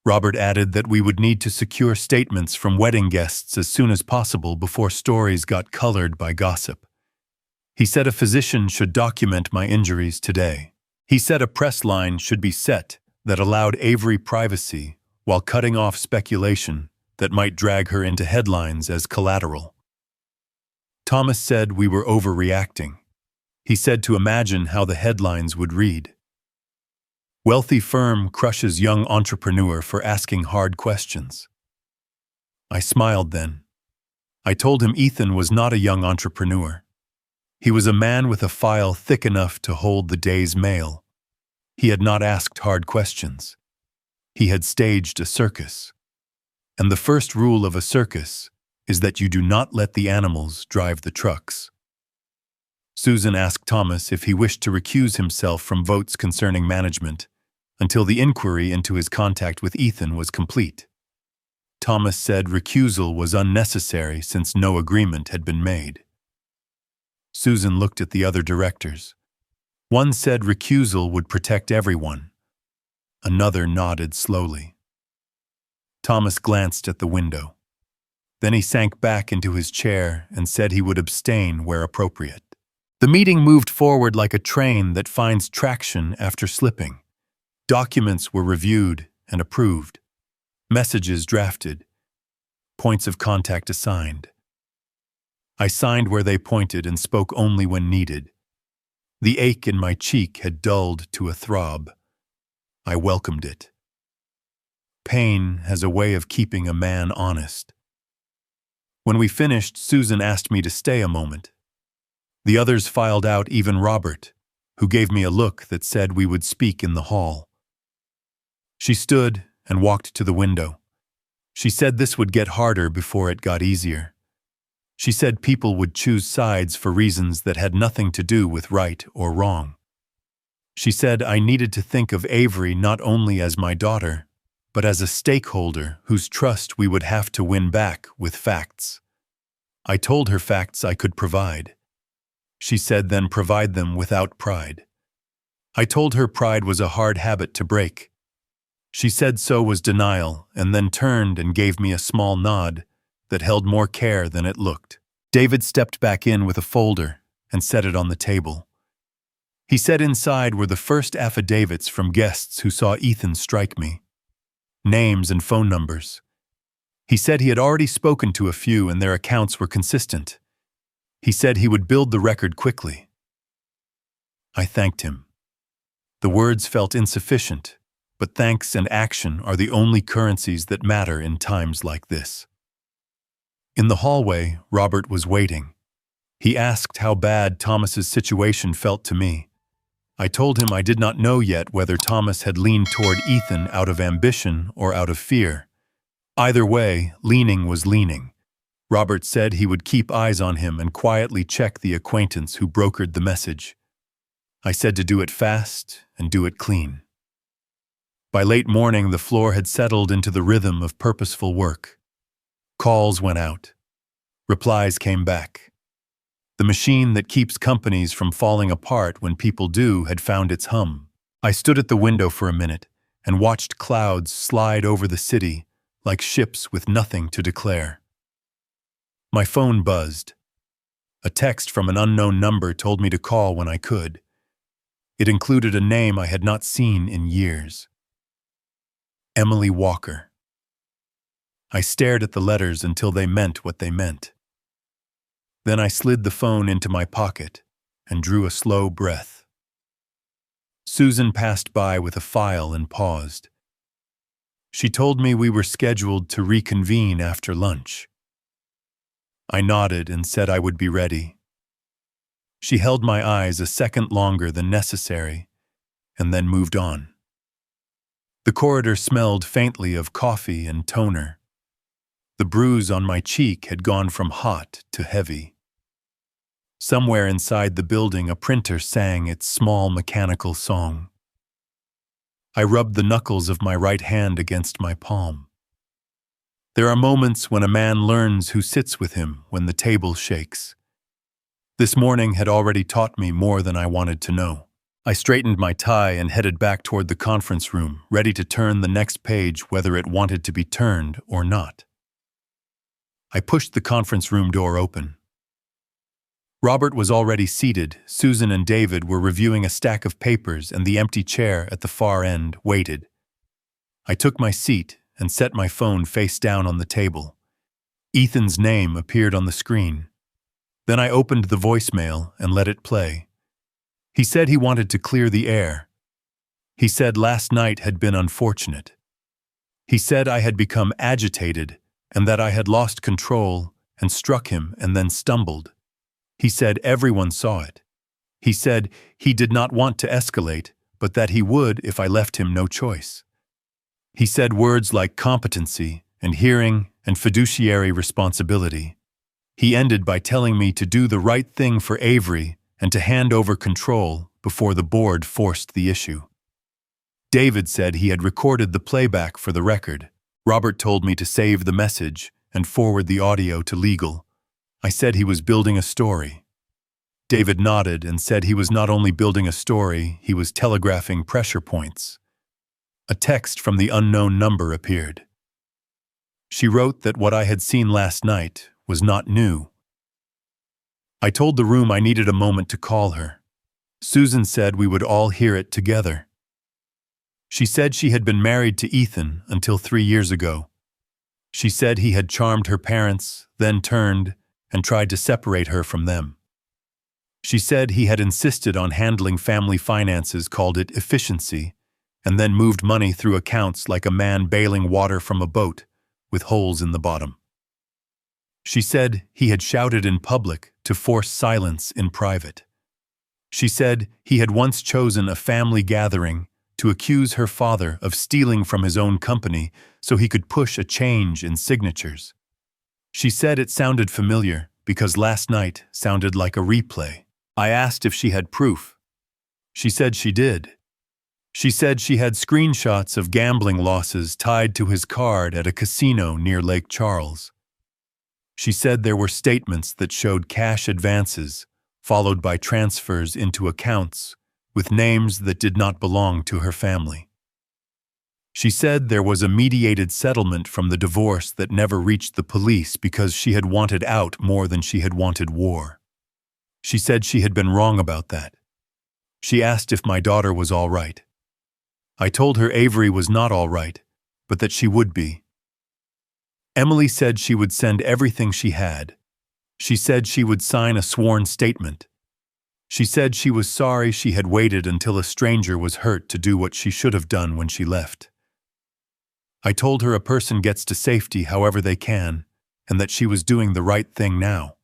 Robert added that we would need to secure statements from wedding guests as soon as possible before stories got colored by gossip. He said a physician should document my injuries today. He said a press line should be set that allowed Avery privacy while cutting off speculation that might drag her into headlines as collateral. Thomas said we were overreacting. He said to imagine how the headlines would read. Wealthy firm crushes young entrepreneur for asking hard questions. I smiled then. I told him Ethan was not a young entrepreneur. He was a man with a file thick enough to hold the day's mail. He had not asked hard questions. He had staged a circus. And the first rule of a circus is that you do not let the animals drive the trucks. Susan asked Thomas if he wished to recuse himself from votes concerning management until the inquiry into his contact with Ethan was complete. Thomas said recusal was unnecessary since no agreement had been made. Susan looked at the other directors. One said recusal would protect everyone. Another nodded slowly. Thomas glanced at the window. Then he sank back into his chair and said he would abstain where appropriate. The meeting moved forward like a train that finds traction after slipping. Documents were reviewed and approved. Messages drafted. Points of contact assigned. I signed where they pointed and spoke only when needed. The ache in my cheek had dulled to a throb. I welcomed it. Pain has a way of keeping a man honest. When we finished, Susan asked me to stay a moment. The others filed out, even Robert, who gave me a look that said we would speak in the hall. She stood and walked to the window. She said this would get harder before it got easier. She said people would choose sides for reasons that had nothing to do with right or wrong. She said I needed to think of Avery not only as my daughter, but as a stakeholder whose trust we would have to win back with facts. I told her facts I could provide. She said then provide them without pride. I told her pride was a hard habit to break. She said so was denial, and then turned and gave me a small nod that held more care than it looked. David stepped back in with a folder and set it on the table. He said inside were the first affidavits from guests who saw Ethan strike me. Names and phone numbers. He said he had already spoken to a few and their accounts were consistent. He said he would build the record quickly. I thanked him. The words felt insufficient, but thanks and action are the only currencies that matter in times like this. In the hallway, Robert was waiting. He asked how bad Thomas's situation felt to me. I told him I did not know yet whether Thomas had leaned toward Ethan out of ambition or out of fear. Either way, leaning was leaning. Robert said he would keep eyes on him and quietly check the acquaintance who brokered the message. I said to do it fast and do it clean. By late morning, the floor had settled into the rhythm of purposeful work. Calls went out. Replies came back. The machine that keeps companies from falling apart when people do had found its hum. I stood at the window for a minute and watched clouds slide over the city like ships with nothing to declare. My phone buzzed. A text from an unknown number told me to call when I could. It included a name I had not seen in years. Emily Walker. I stared at the letters until they meant what they meant. Then I slid the phone into my pocket and drew a slow breath. Susan passed by with a file and paused. She told me we were scheduled to reconvene after lunch. I nodded and said I would be ready. She held my eyes a second longer than necessary and then moved on. The corridor smelled faintly of coffee and toner. The bruise on my cheek had gone from hot to heavy. Somewhere inside the building, a printer sang its small mechanical song. I rubbed the knuckles of my right hand against my palm. There are moments when a man learns who sits with him when the table shakes. This morning had already taught me more than I wanted to know. I straightened my tie and headed back toward the conference room, ready to turn the next page whether it wanted to be turned or not. I pushed the conference room door open. Robert was already seated. Susan and David were reviewing a stack of papers, and the empty chair at the far end waited. I took my seat and set my phone face down on the table. Ethan's name appeared on the screen. Then I opened the voicemail and let it play. He said he wanted to clear the air. He said last night had been unfortunate. He said I had become agitated and that I had lost control and struck him and then stumbled. He said everyone saw it. He said he did not want to escalate, but that he would if I left him no choice. He said words like competency and hearing and fiduciary responsibility. He ended by telling me to do the right thing for Avery and to hand over control before the board forced the issue. David said he had recorded the playback for the record. Robert told me to save the message and forward the audio to legal. I said he was building a story. David nodded and said he was not only building a story, he was telegraphing pressure points. A text from the unknown number appeared. She wrote that what I had seen last night was not new. I told the room I needed a moment to call her. Susan said we would all hear it together. She said she had been married to Ethan until 3 years ago. She said he had charmed her parents, then turned and tried to separate her from them. She said he had insisted on handling family finances, called it efficiency, and then moved money through accounts like a man bailing water from a boat with holes in the bottom. She said he had shouted in public to force silence in private. She said he had once chosen a family gathering to accuse her father of stealing from his own company so he could push a change in signatures. She said it sounded familiar because last night sounded like a replay. I asked if she had proof. She said she did. She said she had screenshots of gambling losses tied to his card at a casino near Lake Charles. She said there were statements that showed cash advances followed by transfers into accounts with names that did not belong to her family. She said there was a mediated settlement from the divorce that never reached the police because she had wanted out more than she had wanted war. She said she had been wrong about that. She asked if my daughter was all right. I told her Avery was not all right, but that she would be. Emily said she would send everything she had. She said she would sign a sworn statement. She said she was sorry she had waited until a stranger was hurt to do what she should have done when she left. I told her a person gets to safety however they can, and that she was doing the right thing now.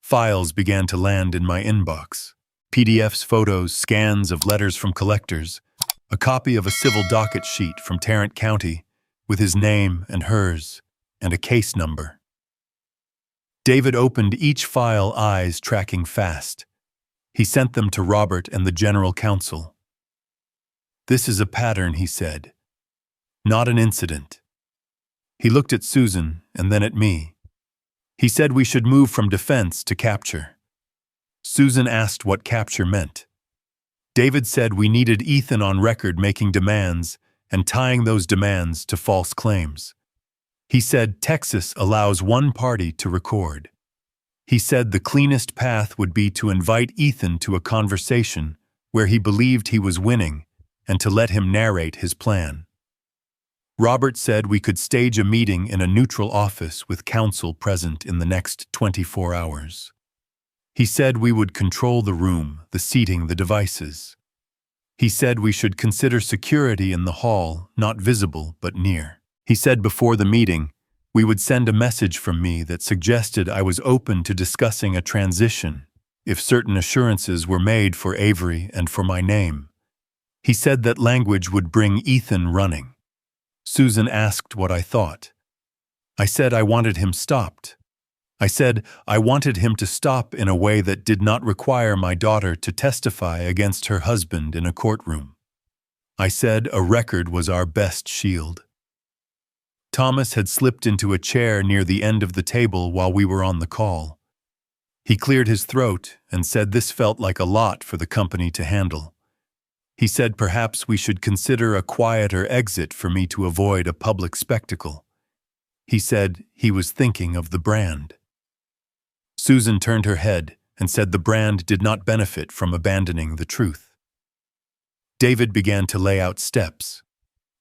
Files began to land in my inbox. PDFs, photos, scans of letters from collectors, a copy of a civil docket sheet from Tarrant County with his name and hers, and a case number. David opened each file, eyes tracking fast. He sent them to Robert and the general counsel. "This is a pattern," he said, "not an incident." He looked at Susan and then at me. He said we should move from defense to capture. Susan asked what capture meant. David said we needed Ethan on record making demands and tying those demands to false claims. He said Texas allows one party to record. He said the cleanest path would be to invite Ethan to a conversation where he believed he was winning and to let him narrate his plan. Robert said we could stage a meeting in a neutral office with counsel present in the next 24 hours. He said we would control the room, the seating, the devices. He said we should consider security in the hall, not visible but near. He said before the meeting, we would send a message from me that suggested I was open to discussing a transition if certain assurances were made for Avery and for my name. He said that language would bring Ethan running. Susan asked what I thought. I said I wanted him stopped. I said I wanted him to stop in a way that did not require my daughter to testify against her husband in a courtroom. I said a record was our best shield. Thomas had slipped into a chair near the end of the table while we were on the call. He cleared his throat and said this felt like a lot for the company to handle. He said perhaps we should consider a quieter exit for me to avoid a public spectacle. He said he was thinking of the brand. Susan turned her head and said the brand did not benefit from abandoning the truth. David began to lay out steps.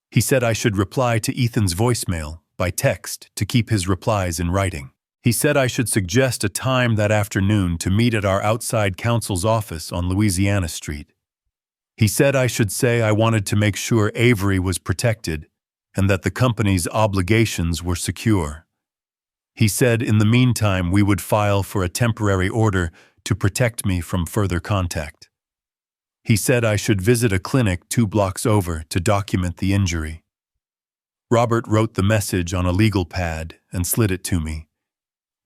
He said I should reply to Ethan's voicemail by text to keep his replies in writing. He said I should suggest a time that afternoon to meet at our outside counsel's office on Louisiana Street. He said I should say I wanted to make sure Avery was protected and that the company's obligations were secure. He said in the meantime we would file for a temporary order to protect me from further contact. He said I should visit a clinic 2 blocks over to document the injury. Robert wrote the message on a legal pad and slid it to me.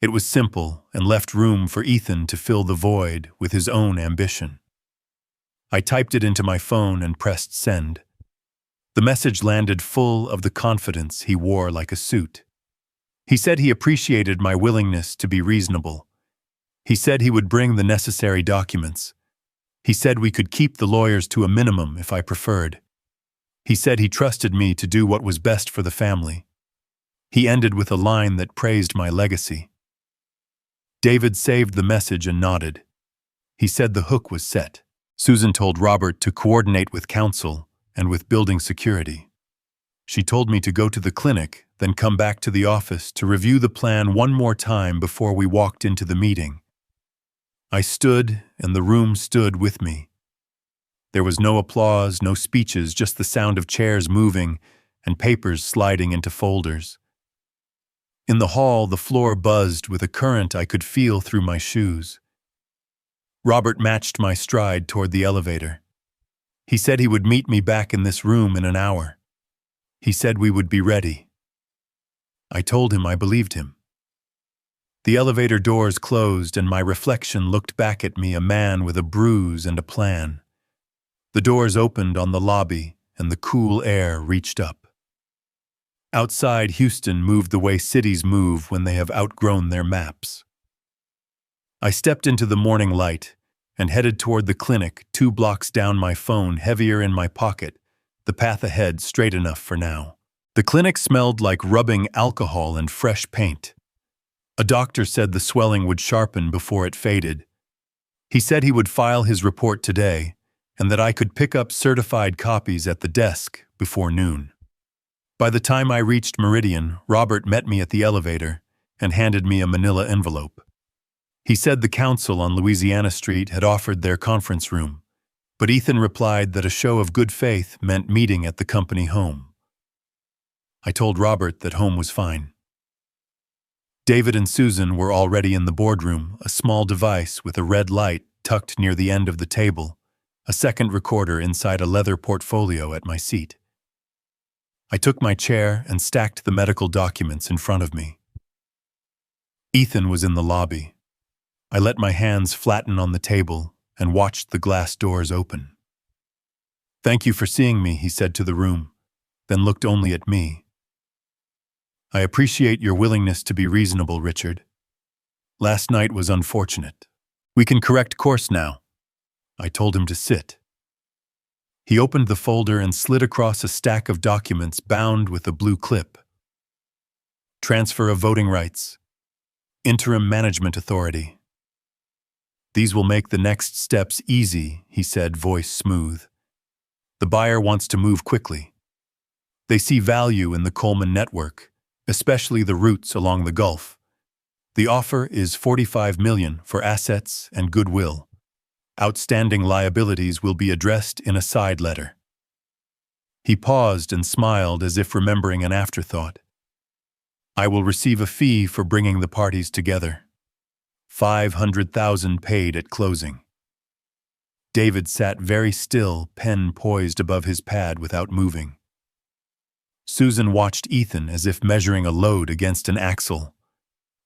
It was simple and left room for Ethan to fill the void with his own ambition. I typed it into my phone and pressed send. The message landed full of the confidence he wore like a suit. He said he appreciated my willingness to be reasonable. He said he would bring the necessary documents. He said we could keep the lawyers to a minimum if I preferred. He said he trusted me to do what was best for the family. He ended with a line that praised my legacy. David saved the message and nodded. He said the hook was set. Susan told Robert to coordinate with counsel and with building security. She told me to go to the clinic, then come back to the office to review the plan one more time before we walked into the meeting. I stood, and the room stood with me. There was no applause, no speeches, just the sound of chairs moving and papers sliding into folders. In the hall, the floor buzzed with a current I could feel through my shoes. Robert matched my stride toward the elevator. He said he would meet me back in this room in an hour. He said we would be ready. I told him I believed him. The elevator doors closed and my reflection looked back at me, a man with a bruise and a plan. The doors opened on the lobby and the cool air reached up. Outside, Houston moved the way cities move when they have outgrown their maps. I stepped into the morning light and headed toward the clinic 2 blocks down, my phone heavier in my pocket, the path ahead straight enough for now. The clinic smelled like rubbing alcohol and fresh paint. A doctor said the swelling would sharpen before it faded. He said he would file his report today and that I could pick up certified copies at the desk before noon. By the time I reached Meridian, Robert met me at the elevator and handed me a manila envelope. He said the council on Louisiana Street had offered their conference room, but Ethan replied that a show of good faith meant meeting at the company home. I told Robert that home was fine. David and Susan were already in the boardroom, a small device with a red light tucked near the end of the table, a second recorder inside a leather portfolio at my seat. I took my chair and stacked the medical documents in front of me. Ethan was in the lobby. I let my hands flatten on the table and watched the glass doors open. "Thank you for seeing me," he said to the room, then looked only at me. "I appreciate your willingness to be reasonable, Richard. Last night was unfortunate. We can correct course now." I told him to sit. He opened the folder and slid across a stack of documents bound with a blue clip. Transfer of voting rights. Interim management authority. "These will make the next steps easy," he said, voice smooth. "The buyer wants to move quickly. They see value in the Coleman network, especially the routes along the Gulf. The offer is $45 million for assets and goodwill. Outstanding liabilities will be addressed in a side letter." He paused and smiled as if remembering an afterthought. "I will receive a fee for bringing the parties together. $500,000 paid at closing." David sat very still, pen poised above his pad without moving. Susan watched Ethan as if measuring a load against an axle.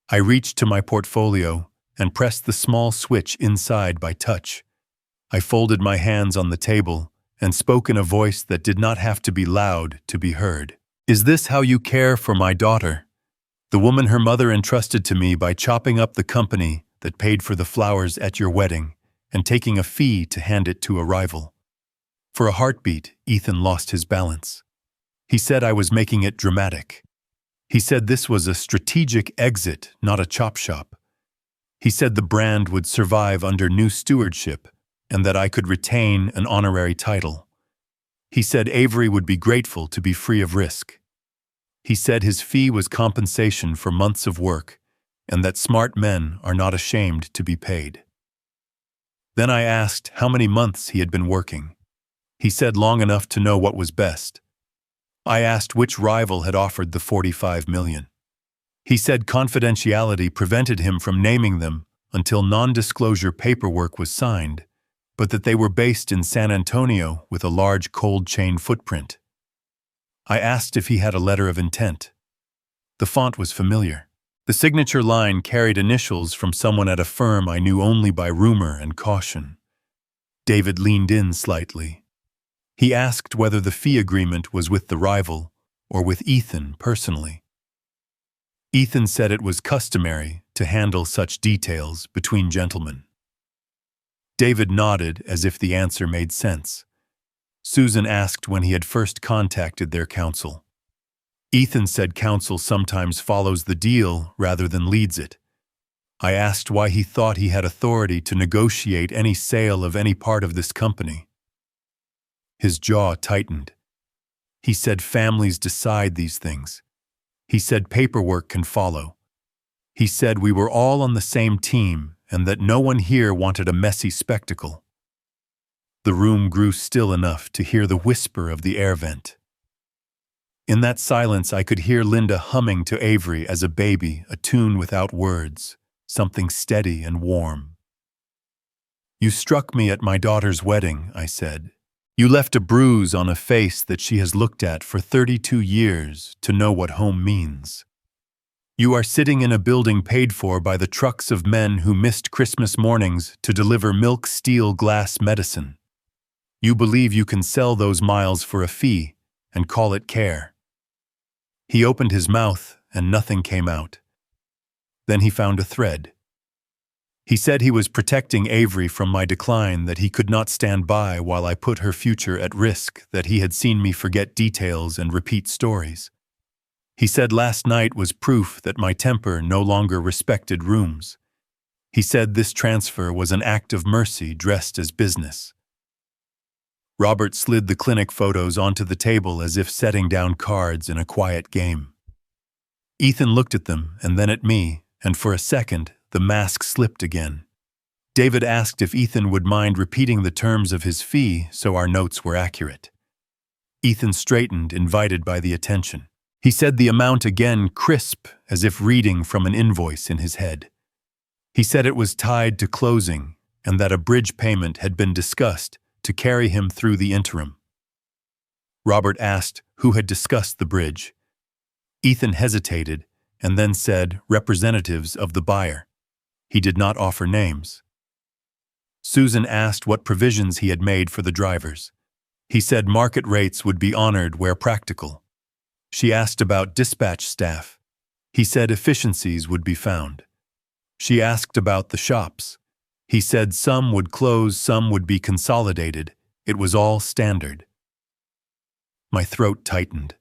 I reached to my portfolio and pressed the small switch inside by touch. I folded my hands on the table and spoke in a voice that did not have to be loud to be heard. "Is this how you care for my daughter? The woman her mother entrusted to me by chopping up the company that paid for the flowers at your wedding and taking a fee to hand it to a rival." For a heartbeat, Ethan lost his balance. He said I was making it dramatic. He said this was a strategic exit, not a chop shop. He said the brand would survive under new stewardship and that I could retain an honorary title. He said Avery would be grateful to be free of risk. He said his fee was compensation for months of work and that smart men are not ashamed to be paid. Then I asked how many months he had been working. He said long enough to know what was best. I asked which rival had offered the $45 million. He said confidentiality prevented him from naming them until non-disclosure paperwork was signed, but that they were based in San Antonio with a large cold chain footprint. I asked if he had a letter of intent. The font was familiar. The signature line carried initials from someone at a firm I knew only by rumor and caution. David leaned in slightly. He asked whether the fee agreement was with the rival or with Ethan personally. Ethan said it was customary to handle such details between gentlemen. David nodded as if the answer made sense. Susan asked when he had first contacted their counsel. Ethan said counsel sometimes follows the deal rather than leads it. I asked why he thought he had authority to negotiate any sale of any part of this company. His jaw tightened. He said families decide these things. He said paperwork can follow. He said we were all on the same team and that no one here wanted a messy spectacle. The room grew still enough to hear the whisper of the air vent. In that silence, I could hear Linda humming to Avery as a baby, a tune without words, something steady and warm. "You struck me at my daughter's wedding," I said. "You left a bruise on a face that she has looked at for 32 years to know what home means. You are sitting in a building paid for by the trucks of men who missed Christmas mornings to deliver milk steel glass medicine. You believe you can sell those miles for a fee and call it care." He opened his mouth and nothing came out. Then he found a thread. He said he was protecting Avery from my decline, that he could not stand by while I put her future at risk, that he had seen me forget details and repeat stories. He said last night was proof that my temper no longer respected rooms. He said this transfer was an act of mercy dressed as business. Robert slid the clinic photos onto the table as if setting down cards in a quiet game. Ethan looked at them and then at me, and for a second, the mask slipped again. David asked if Ethan would mind repeating the terms of his fee so our notes were accurate. Ethan straightened, invited by the attention. He said the amount again, crisp, as if reading from an invoice in his head. He said it was tied to closing and that a bridge payment had been discussed to carry him through the interim. Robert asked who had discussed the bridge. Ethan hesitated and then said representatives of the buyer. He did not offer names. Susan asked what provisions he had made for the drivers. He said market rates would be honored where practical. She asked about dispatch staff. He said efficiencies would be found. She asked about the shops. He said some would close, some would be consolidated. It was all standard. My throat tightened.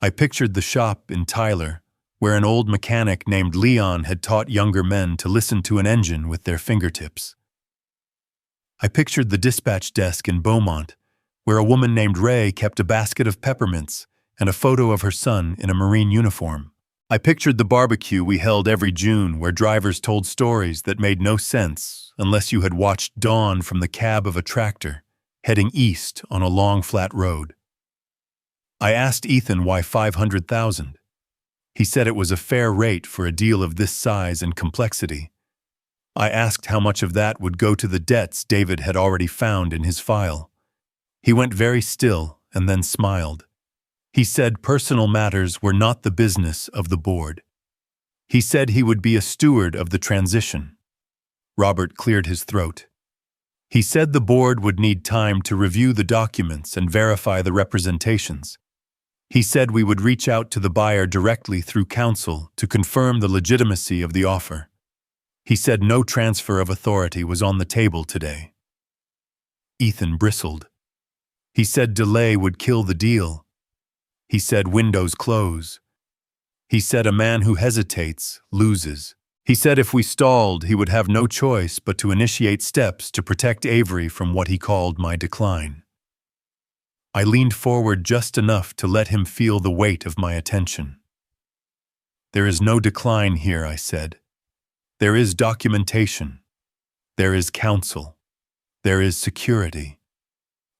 I pictured the shop in Tyler, where an old mechanic named Leon had taught younger men to listen to an engine with their fingertips. I pictured the dispatch desk in Beaumont, where a woman named Ray kept a basket of peppermints and a photo of her son in a Marine uniform. I pictured the barbecue we held every June where drivers told stories that made no sense unless you had watched dawn from the cab of a tractor heading east on a long flat road. I asked Ethan why $500,000. He said it was a fair rate for a deal of this size and complexity. I asked how much of that would go to the debts David had already found in his file. He went very still and then smiled. He said personal matters were not the business of the board. He said he would be a steward of the transition. Robert cleared his throat. He said the board would need time to review the documents and verify the representations. He said we would reach out to the buyer directly through counsel to confirm the legitimacy of the offer. He said no transfer of authority was on the table today. Ethan bristled. He said delay would kill the deal. He said windows close. He said a man who hesitates loses. He said if we stalled, he would have no choice but to initiate steps to protect Avery from what he called my decline. I leaned forward just enough to let him feel the weight of my attention. There is no decline here, I said. There is documentation. There is counsel. There is security.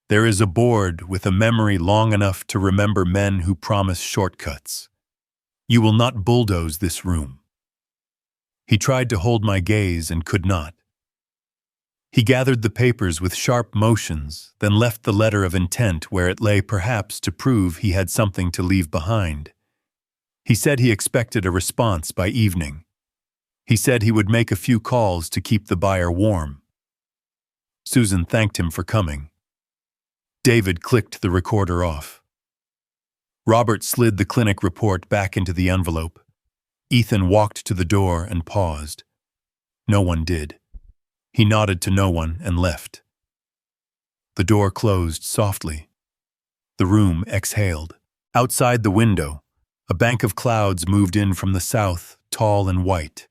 There is a board with a memory long enough to remember men who promise shortcuts. You will not bulldoze this room. He tried to hold my gaze and could not. He gathered the papers with sharp motions, then left the letter of intent where it lay perhaps to prove he had something to leave behind. He said he expected a response by evening. He said he would make a few calls to keep the buyer warm. Susan thanked him for coming. David clicked the recorder off. Robert slid the clinic report back into the envelope. Ethan walked to the door and paused. No one did. He nodded to no one and left. The door closed softly. The room exhaled. Outside the window, a bank of clouds moved in from the south, tall and white.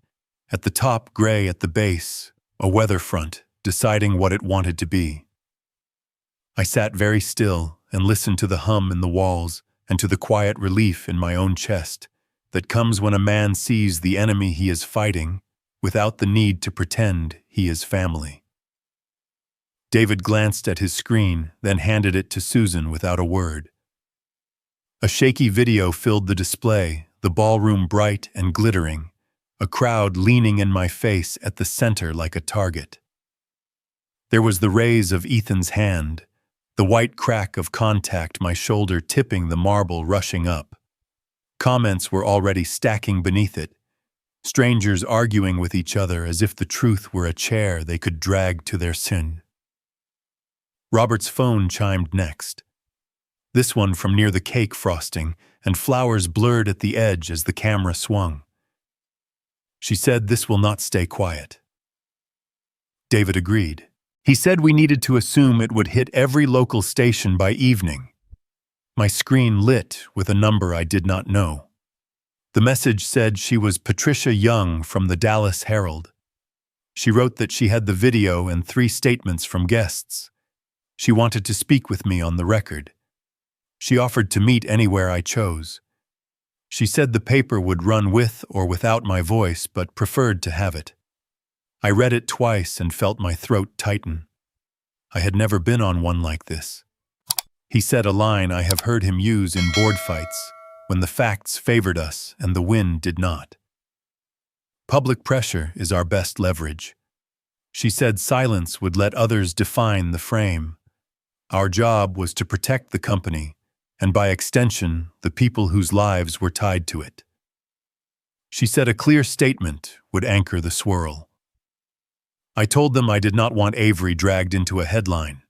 At the top, gray at the base, a weather front, deciding what it wanted to be. I sat very still and listened to the hum in the walls and to the quiet relief in my own chest that comes when a man sees the enemy he is fighting without the need to pretend he is family. David glanced at his screen, then handed it to Susan without a word. A shaky video filled the display, the ballroom bright and glittering, a crowd leaning in my face at the center like a target. There was the raise of Ethan's hand, the white crack of contact, my shoulder tipping the marble rushing up. Comments were already stacking beneath it, strangers arguing with each other as if the truth were a chair they could drag to their sin. Robert's phone chimed next. This one from near the cake frosting, and flowers blurred at the edge as the camera swung. She said this will not stay quiet. David agreed. He said we needed to assume it would hit every local station by evening. My screen lit with a number I did not know. The message said she was Patricia Young from the Dallas Herald. She wrote that she had the video and 3 statements from guests. She wanted to speak with me on the record. She offered to meet anywhere I chose. She said the paper would run with or without my voice, but preferred to have it. I read it twice and felt my throat tighten. I had never been on one like this. He said a line I have heard him use in board fights, when the facts favored us and the wind did not. Public pressure is our best leverage. She said silence would let others define the frame. Our job was to protect the company, and by extension, the people whose lives were tied to it. She said a clear statement would anchor the swirl. I told them I did not want Avery dragged into a headline.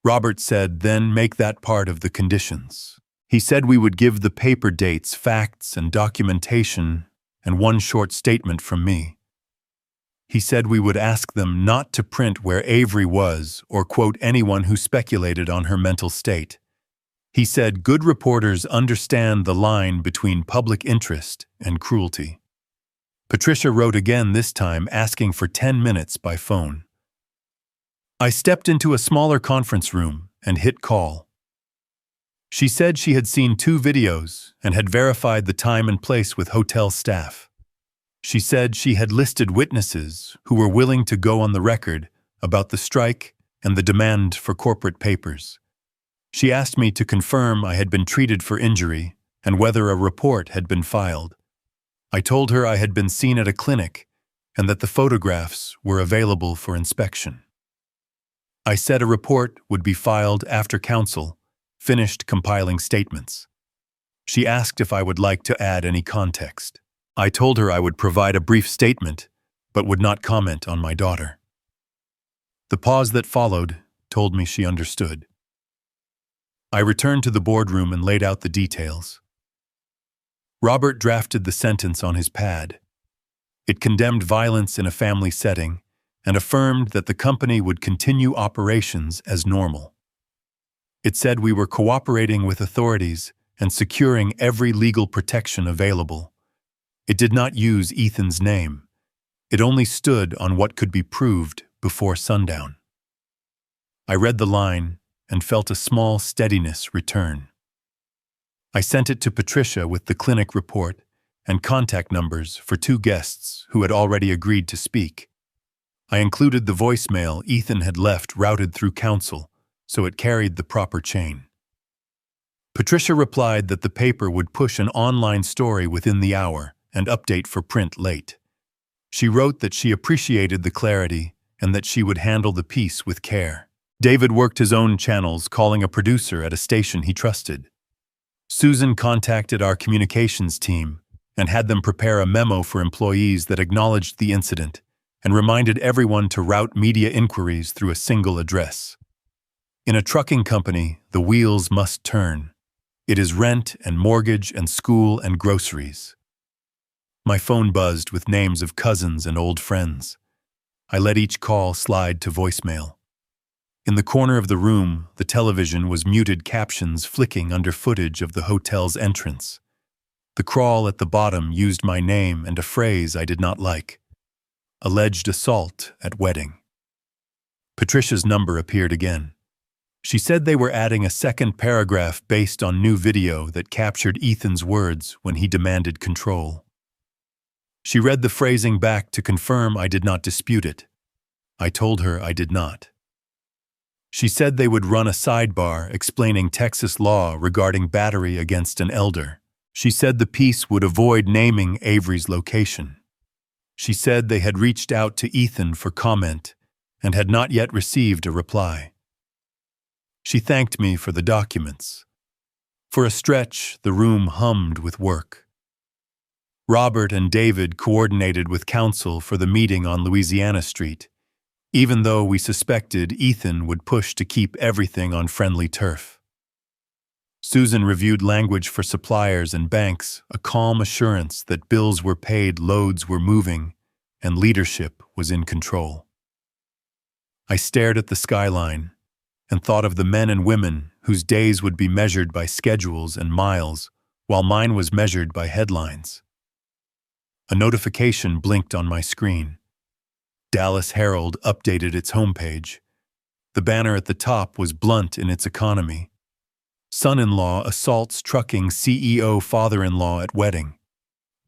Robert said, then make that part of the conditions. He said we would give the paper dates, facts, and documentation, and one short statement from me. He said we would ask them not to print where Avery was or quote anyone who speculated on her mental state. He said good reporters understand the line between public interest and cruelty. Patricia wrote again this time, asking for 10 minutes by phone. I stepped into a smaller conference room and hit call. She said she had seen 2 videos and had verified the time and place with hotel staff. She said she had listed witnesses who were willing to go on the record about the strike and the demand for corporate papers. She asked me to confirm I had been treated for injury and whether a report had been filed. I told her I had been seen at a clinic and that the photographs were available for inspection. I said a report would be filed after counsel finished compiling statements. She asked if I would like to add any context. I told her I would provide a brief statement, but would not comment on my daughter. The pause that followed told me she understood. I returned to the boardroom and laid out the details. Robert drafted the sentence on his pad. It condemned violence in a family setting and affirmed that the company would continue operations as normal. It said we were cooperating with authorities and securing every legal protection available. It did not use Ethan's name. It only stood on what could be proved before sundown. I read the line and felt a small steadiness return. I sent it to Patricia with the clinic report and contact numbers for 2 guests who had already agreed to speak. I included the voicemail Ethan had left routed through counsel, so it carried the proper chain. Patricia replied that the paper would push an online story within the hour and update for print late. She wrote that she appreciated the clarity and that she would handle the piece with care. David worked his own channels, calling a producer at a station he trusted. Susan contacted our communications team and had them prepare a memo for employees that acknowledged the incident and reminded everyone to route media inquiries through a single address. In a trucking company, the wheels must turn. It is rent and mortgage and school and groceries. My phone buzzed with names of cousins and old friends. I let each call slide to voicemail. In the corner of the room, the television was muted captions flicking under footage of the hotel's entrance. The crawl at the bottom used my name and a phrase I did not like. Alleged assault at wedding. Patricia's number appeared again. She said they were adding a second paragraph based on new video that captured Ethan's words when he demanded control. She read the phrasing back to confirm I did not dispute it. I told her I did not. She said they would run a sidebar explaining Texas law regarding battery against an elder. She said the piece would avoid naming Avery's location. She said they had reached out to Ethan for comment and had not yet received a reply. She thanked me for the documents. For a stretch, the room hummed with work. Robert and David coordinated with counsel for the meeting on Louisiana Street, even though we suspected Ethan would push to keep everything on friendly turf. Susan reviewed language for suppliers and banks, a calm assurance that bills were paid, loads were moving, and leadership was in control. I stared at the skyline and thought of the men and women whose days would be measured by schedules and miles, while mine was measured by headlines. A notification blinked on my screen. Dallas Herald updated its homepage. The banner at the top was blunt in its economy. Son-in-law assaults trucking CEO father-in-law at wedding.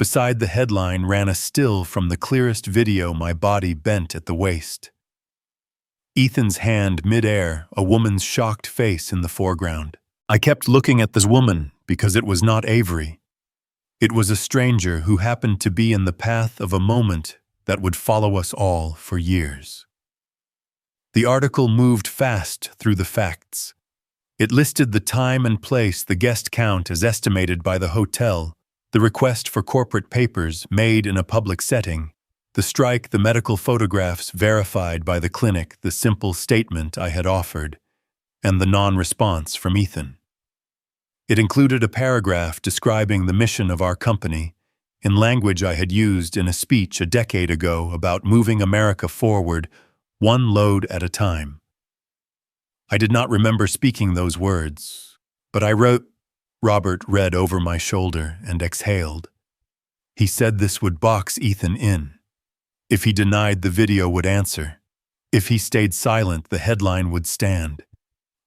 Beside the headline ran a still from the clearest video, my body bent at the waist. Ethan's hand midair, a woman's shocked face in the foreground. I kept looking at this woman because it was not Avery. It was a stranger who happened to be in the path of a moment that would follow us all for years. The article moved fast through the facts. It listed the time and place, the guest count as estimated by the hotel, the request for corporate papers made in a public setting, the strike, the medical photographs verified by the clinic, the simple statement I had offered, and the non-response from Ethan. It included a paragraph describing the mission of our company, in language I had used in a speech a decade ago about moving America forward, one load at a time. I did not remember speaking those words, but I wrote. Robert read over my shoulder and exhaled. He said this would box Ethan in. If he denied, the video would answer. If he stayed silent, the headline would stand.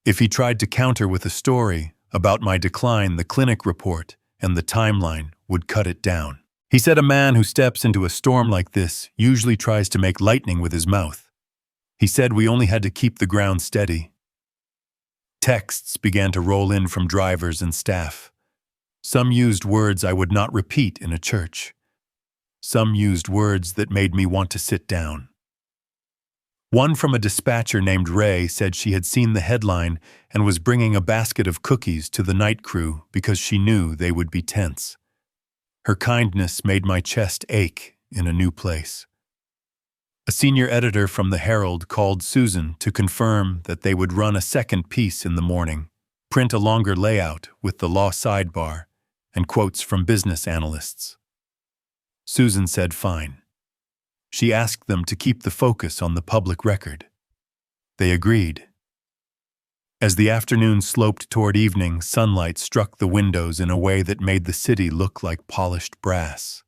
If he tried to counter with a story about my decline, the clinic report and the timeline would cut it down. He said a man who steps into a storm like this usually tries to make lightning with his mouth. He said we only had to keep the ground steady. Texts began to roll in from drivers and staff. Some used words I would not repeat in a church. Some used words that made me want to sit down. One from a dispatcher named Ray said she had seen the headline and was bringing a basket of cookies to the night crew because she knew they would be tense. Her kindness made my chest ache in a new place. A senior editor from the Herald called Susan to confirm that they would run a second piece in the morning, print a longer layout with the law sidebar, and quotes from business analysts. Susan said fine. She asked them to keep the focus on the public record. They agreed. As the afternoon sloped toward evening, sunlight struck the windows in a way that made the city look like polished brass.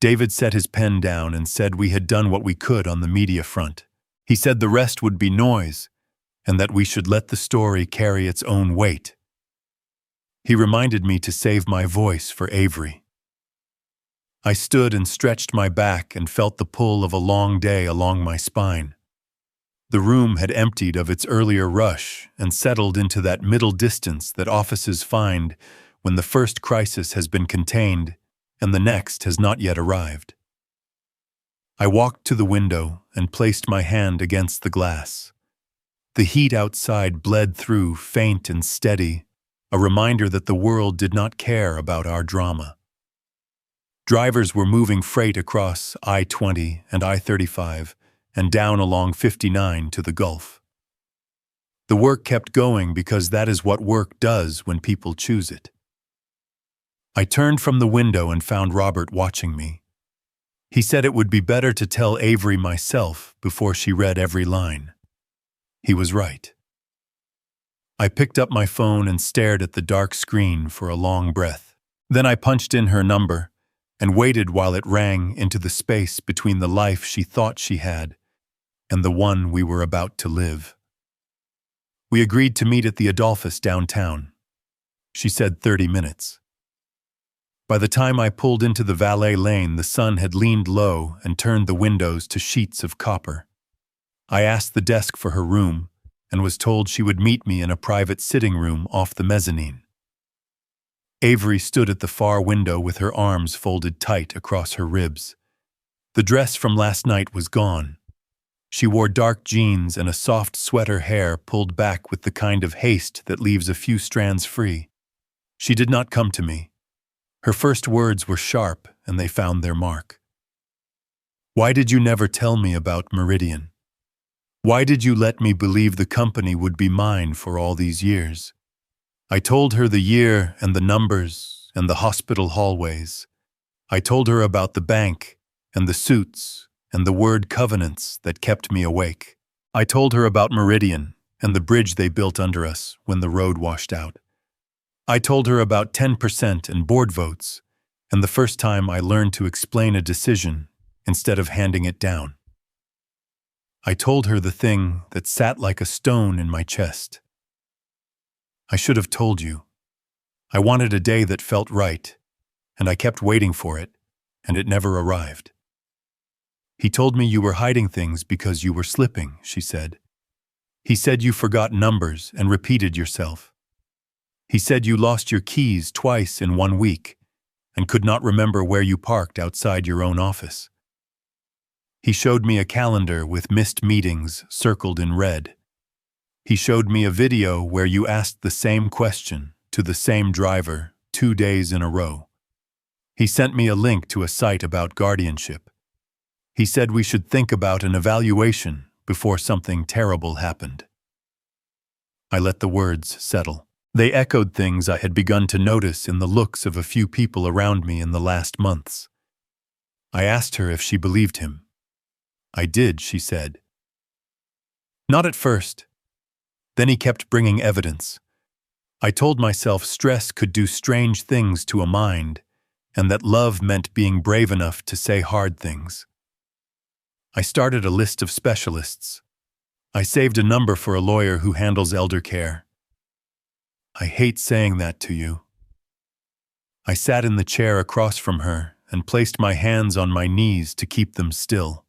David set his pen down and said we had done what we could on the media front. He said the rest would be noise, and that we should let the story carry its own weight. He reminded me to save my voice for Avery. I stood and stretched my back and felt the pull of a long day along my spine. The room had emptied of its earlier rush and settled into that middle distance that offices find when the first crisis has been contained and the next has not yet arrived. I walked to the window and placed my hand against the glass. The heat outside bled through, faint and steady, a reminder that the world did not care about our drama. Drivers were moving freight across I-20 and I-35 and down along 59 to the Gulf. The work kept going because that is what work does when people choose it. I turned from the window and found Robert watching me. He said it would be better to tell Avery myself before she read every line. He was right. I picked up my phone and stared at the dark screen for a long breath. Then I punched in her number and waited while it rang into the space between the life she thought she had and the one we were about to live. We agreed to meet at the Adolphus downtown. She said 30 minutes. By the time I pulled into the valet lane, the sun had leaned low and turned the windows to sheets of copper. I asked the desk for her room and was told she would meet me in a private sitting room off the mezzanine. Avery stood at the far window with her arms folded tight across her ribs. The dress from last night was gone. She wore dark jeans and a soft sweater, hair pulled back with the kind of haste that leaves a few strands free. She did not come to me. Her first words were sharp, and they found their mark. Why did you never tell me about Meridian? Why did you let me believe the company would be mine for all these years? I told her the year and the numbers and the hospital hallways. I told her about the bank and the suits and the word covenants that kept me awake. I told her about Meridian and the bridge they built under us when the road washed out. I told her about 10% and board votes, and the first time I learned to explain a decision instead of handing it down. I told her the thing that sat like a stone in my chest. I should have told you. I wanted a day that felt right, and I kept waiting for it, and it never arrived. He told me you were hiding things because you were slipping, she said. He said you forgot numbers and repeated yourself. He said you lost your keys twice in 1 week and could not remember where you parked outside your own office. He showed me a calendar with missed meetings circled in red. He showed me a video where you asked the same question to the same driver 2 days in a row. He sent me a link to a site about guardianship. He said we should think about an evaluation before something terrible happened. I let the words settle. They echoed things I had begun to notice in the looks of a few people around me in the last months. I asked her if she believed him. I did, she said. Not at first. Then he kept bringing evidence. I told myself stress could do strange things to a mind, and that love meant being brave enough to say hard things. I started a list of specialists. I saved a number for a lawyer who handles elder care. I hate saying that to you. I sat in the chair across from her and placed my hands on my knees to keep them still.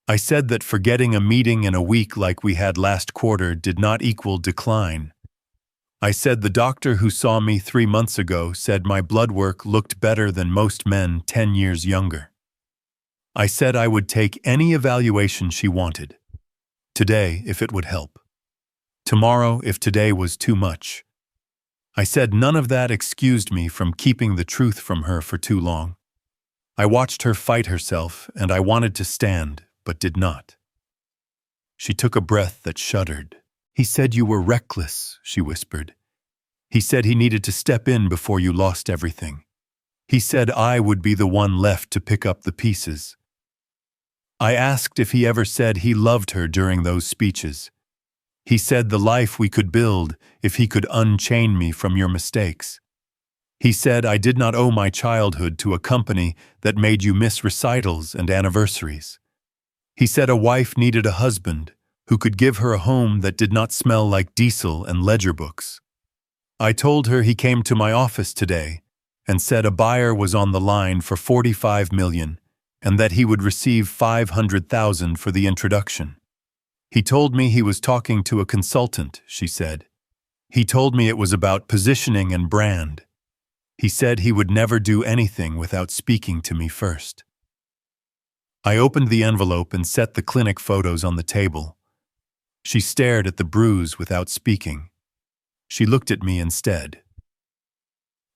I said that forgetting a meeting in a week like we had last quarter did not equal decline. I said the doctor who saw me 3 months ago said my blood work looked better than most men 10 years younger. I said I would take any evaluation she wanted. Today, if it would help. Tomorrow, if today was too much. I said none of that excused me from keeping the truth from her for too long. I watched her fight herself, and I wanted to stand, but did not. She took a breath that shuddered. He said you were reckless, she whispered. He said he needed to step in before you lost everything. He said I would be the one left to pick up the pieces. I asked if he ever said he loved her during those speeches. He said the life we could build if he could unchain me from your mistakes. He said I did not owe my childhood to a company that made you miss recitals and anniversaries. He said a wife needed a husband who could give her a home that did not smell like diesel and ledger books. I told her he came to my office today and said a buyer was on the line for $45 million and that he would receive $500,000 for the introduction. He told me he was talking to a consultant, she said. He told me it was about positioning and brand. He said he would never do anything without speaking to me first. I opened the envelope and set the clinic photos on the table. She stared at the bruise without speaking. She looked at me instead.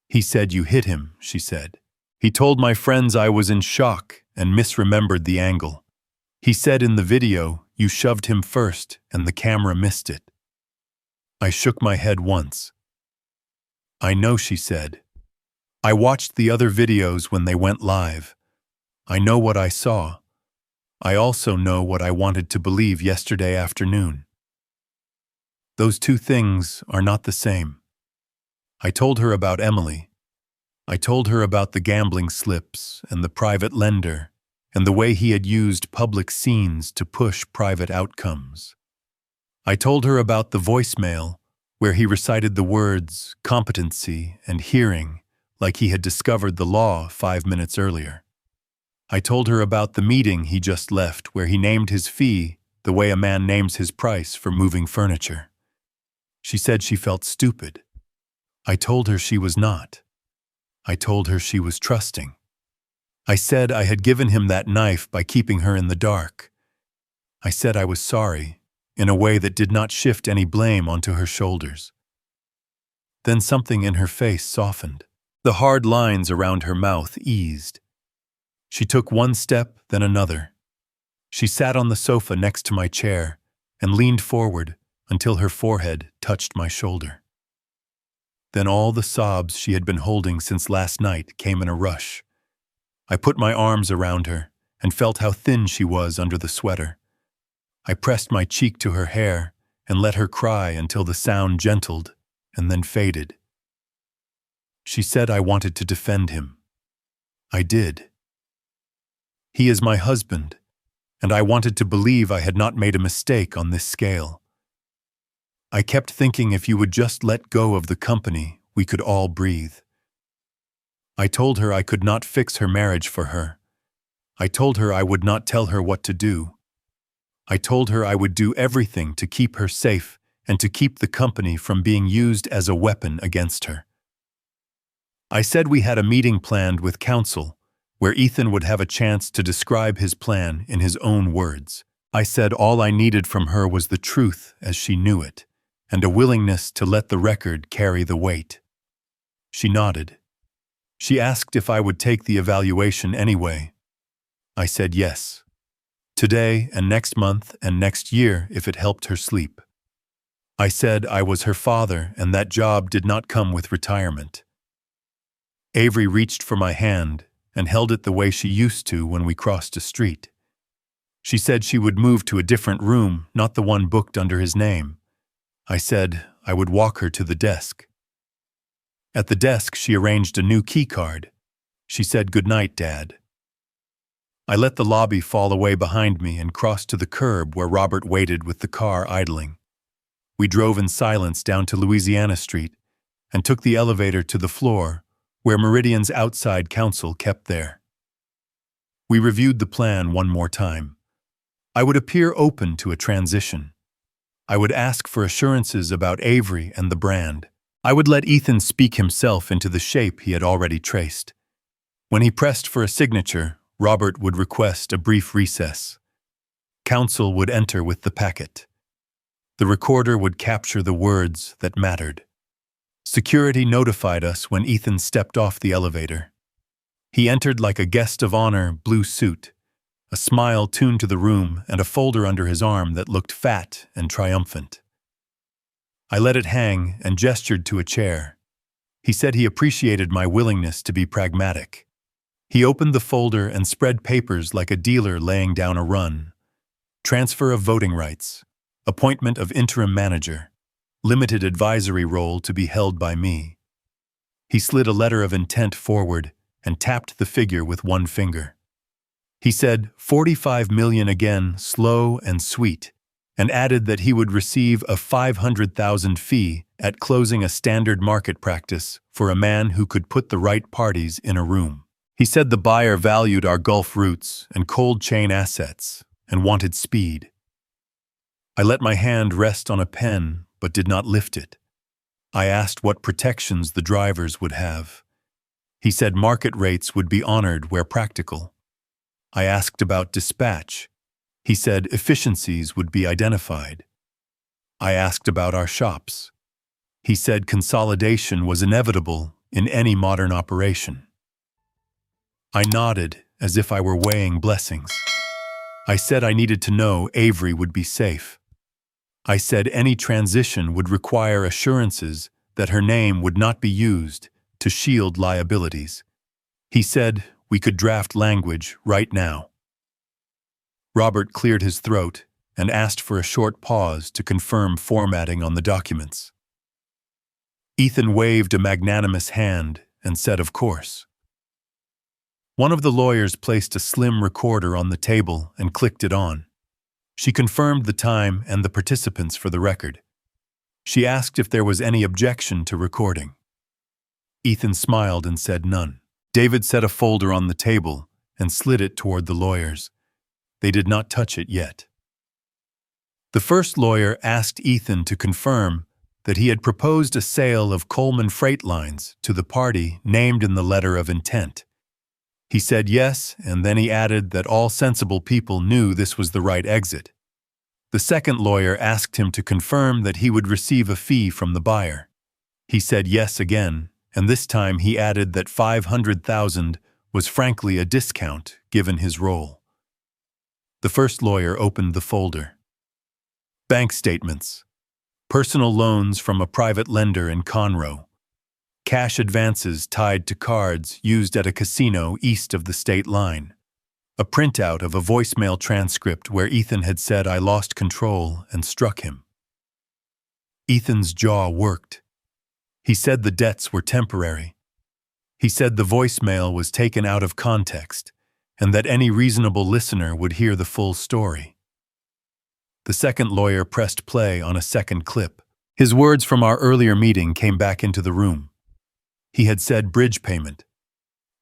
He said you hit him, she said. He told my friends I was in shock and misremembered the angle. He said in the video, you shoved him first and the camera missed it. I shook my head once. I know, she said. I watched the other videos when they went live. I know what I saw. I also know what I wanted to believe yesterday afternoon. Those two things are not the same. I told her about Emily. I told her about the gambling slips and the private lender and the way he had used public scenes to push private outcomes. I told her about the voicemail where he recited the words competency and hearing like he had discovered the law 5 minutes earlier. I told her about the meeting he just left where he named his fee the way a man names his price for moving furniture. She said she felt stupid. I told her she was not. I told her she was trusting. I said I had given him that knife by keeping her in the dark. I said I was sorry, in a way that did not shift any blame onto her shoulders. Then something in her face softened. The hard lines around her mouth eased. She took one step, then another. She sat on the sofa next to my chair and leaned forward until her forehead touched my shoulder. Then all the sobs she had been holding since last night came in a rush. I put my arms around her and felt how thin she was under the sweater. I pressed my cheek to her hair and let her cry until the sound gentled and then faded. She said I wanted to defend him. I did. He is my husband, and I wanted to believe I had not made a mistake on this scale. I kept thinking if you would just let go of the company, we could all breathe. I told her I could not fix her marriage for her. I told her I would not tell her what to do. I told her I would do everything to keep her safe and to keep the company from being used as a weapon against her. I said we had a meeting planned with counsel, where Ethan would have a chance to describe his plan in his own words. I said all I needed from her was the truth as she knew it, and a willingness to let the record carry the weight. She nodded. She asked if I would take the evaluation anyway. I said yes. Today and next month and next year if it helped her sleep. I said I was her father and that job did not come with retirement. Avery reached for my hand and held it the way she used to when we crossed a street. She said she would move to a different room, not the one booked under his name. I said I would walk her to the desk. At the desk, she arranged a new key card. She said, "Good night, Dad." I let the lobby fall away behind me and crossed to the curb where Robert waited with the car idling. We drove in silence down to Louisiana Street and took the elevator to the floor where Meridian's outside counsel kept there. We reviewed the plan one more time. I would appear open to a transition. I would ask for assurances about Avery and the brand. I would let Ethan speak himself into the shape he had already traced. When he pressed for a signature, Robert would request a brief recess. Counsel would enter with the packet. The recorder would capture the words that mattered. Security notified us when Ethan stepped off the elevator. He entered like a guest of honor, blue suit, a smile tuned to the room and a folder under his arm that looked fat and triumphant. I let it hang and gestured to a chair. He said he appreciated my willingness to be pragmatic. He opened the folder and spread papers like a dealer laying down a run. Transfer of voting rights, appointment of interim manager, limited advisory role to be held by me. He slid a letter of intent forward and tapped the figure with one finger. He said, $45 million again, slow and sweet, and added that he would receive a $500,000 fee at closing a standard market practice for a man who could put the right parties in a room. He said the buyer valued our Gulf roots and cold chain assets and wanted speed. I let my hand rest on a pen but did not lift it. I asked what protections the drivers would have. He said market rates would be honored where practical. I asked about dispatch. He said efficiencies would be identified. I asked about our shops. He said consolidation was inevitable in any modern operation. I nodded as if I were weighing blessings. I said I needed to know Avery would be safe. I said any transition would require assurances that her name would not be used to shield liabilities. He said we could draft language right now. Robert cleared his throat and asked for a short pause to confirm formatting on the documents. Ethan waved a magnanimous hand and said, "Of course." One of the lawyers placed a slim recorder on the table and clicked it on. She confirmed the time and the participants for the record. She asked if there was any objection to recording. Ethan smiled and said none. David set a folder on the table and slid it toward the lawyers. They did not touch it yet. The first lawyer asked Ethan to confirm that he had proposed a sale of Coleman freight lines to the party named in the letter of intent. He said yes, and then he added that all sensible people knew this was the right exit. The second lawyer asked him to confirm that he would receive a fee from the buyer. He said yes again, and this time he added that $500,000 was frankly a discount given his role. The first lawyer opened the folder. Bank statements. Personal loans from a private lender in Conroe. Cash advances tied to cards used at a casino east of the state line. A printout of a voicemail transcript where Ethan had said I lost control and struck him. Ethan's jaw worked. He said the debts were temporary. He said the voicemail was taken out of context and that any reasonable listener would hear the full story. The second lawyer pressed play on a second clip. His words from our earlier meeting came back into the room. He had said bridge payment.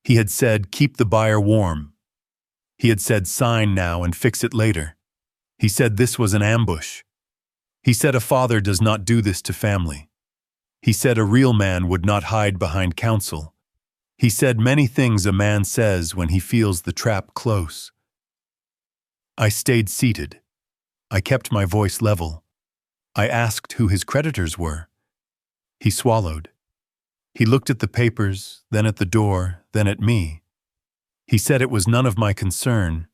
He had said, "Keep the buyer warm." He had said, "Sign now and fix it later." He said this was an ambush. He said a father does not do this to family. He said a real man would not hide behind counsel. He said many things a man says when he feels the trap close. I stayed seated. I kept my voice level. I asked who his creditors were. He swallowed. He looked at the papers, then at the door, then at me. He said it was none of my concern,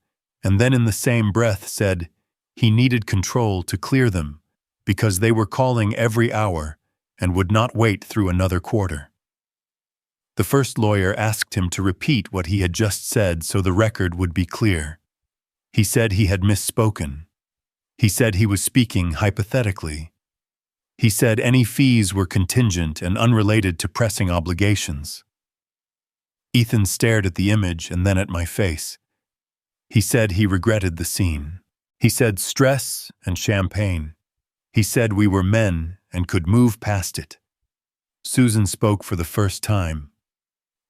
and then in the same breath said he needed control to clear them because they were calling every hour and would not wait through another quarter. The first lawyer asked him to repeat what he had just said so the record would be clear. He said he had misspoken. He said he was speaking hypothetically. He said any fees were contingent and unrelated to pressing obligations. Ethan stared at the image and then at my face. He said he regretted the scene. He said stress and champagne. He said we were men and could move past it. Susan spoke for the first time.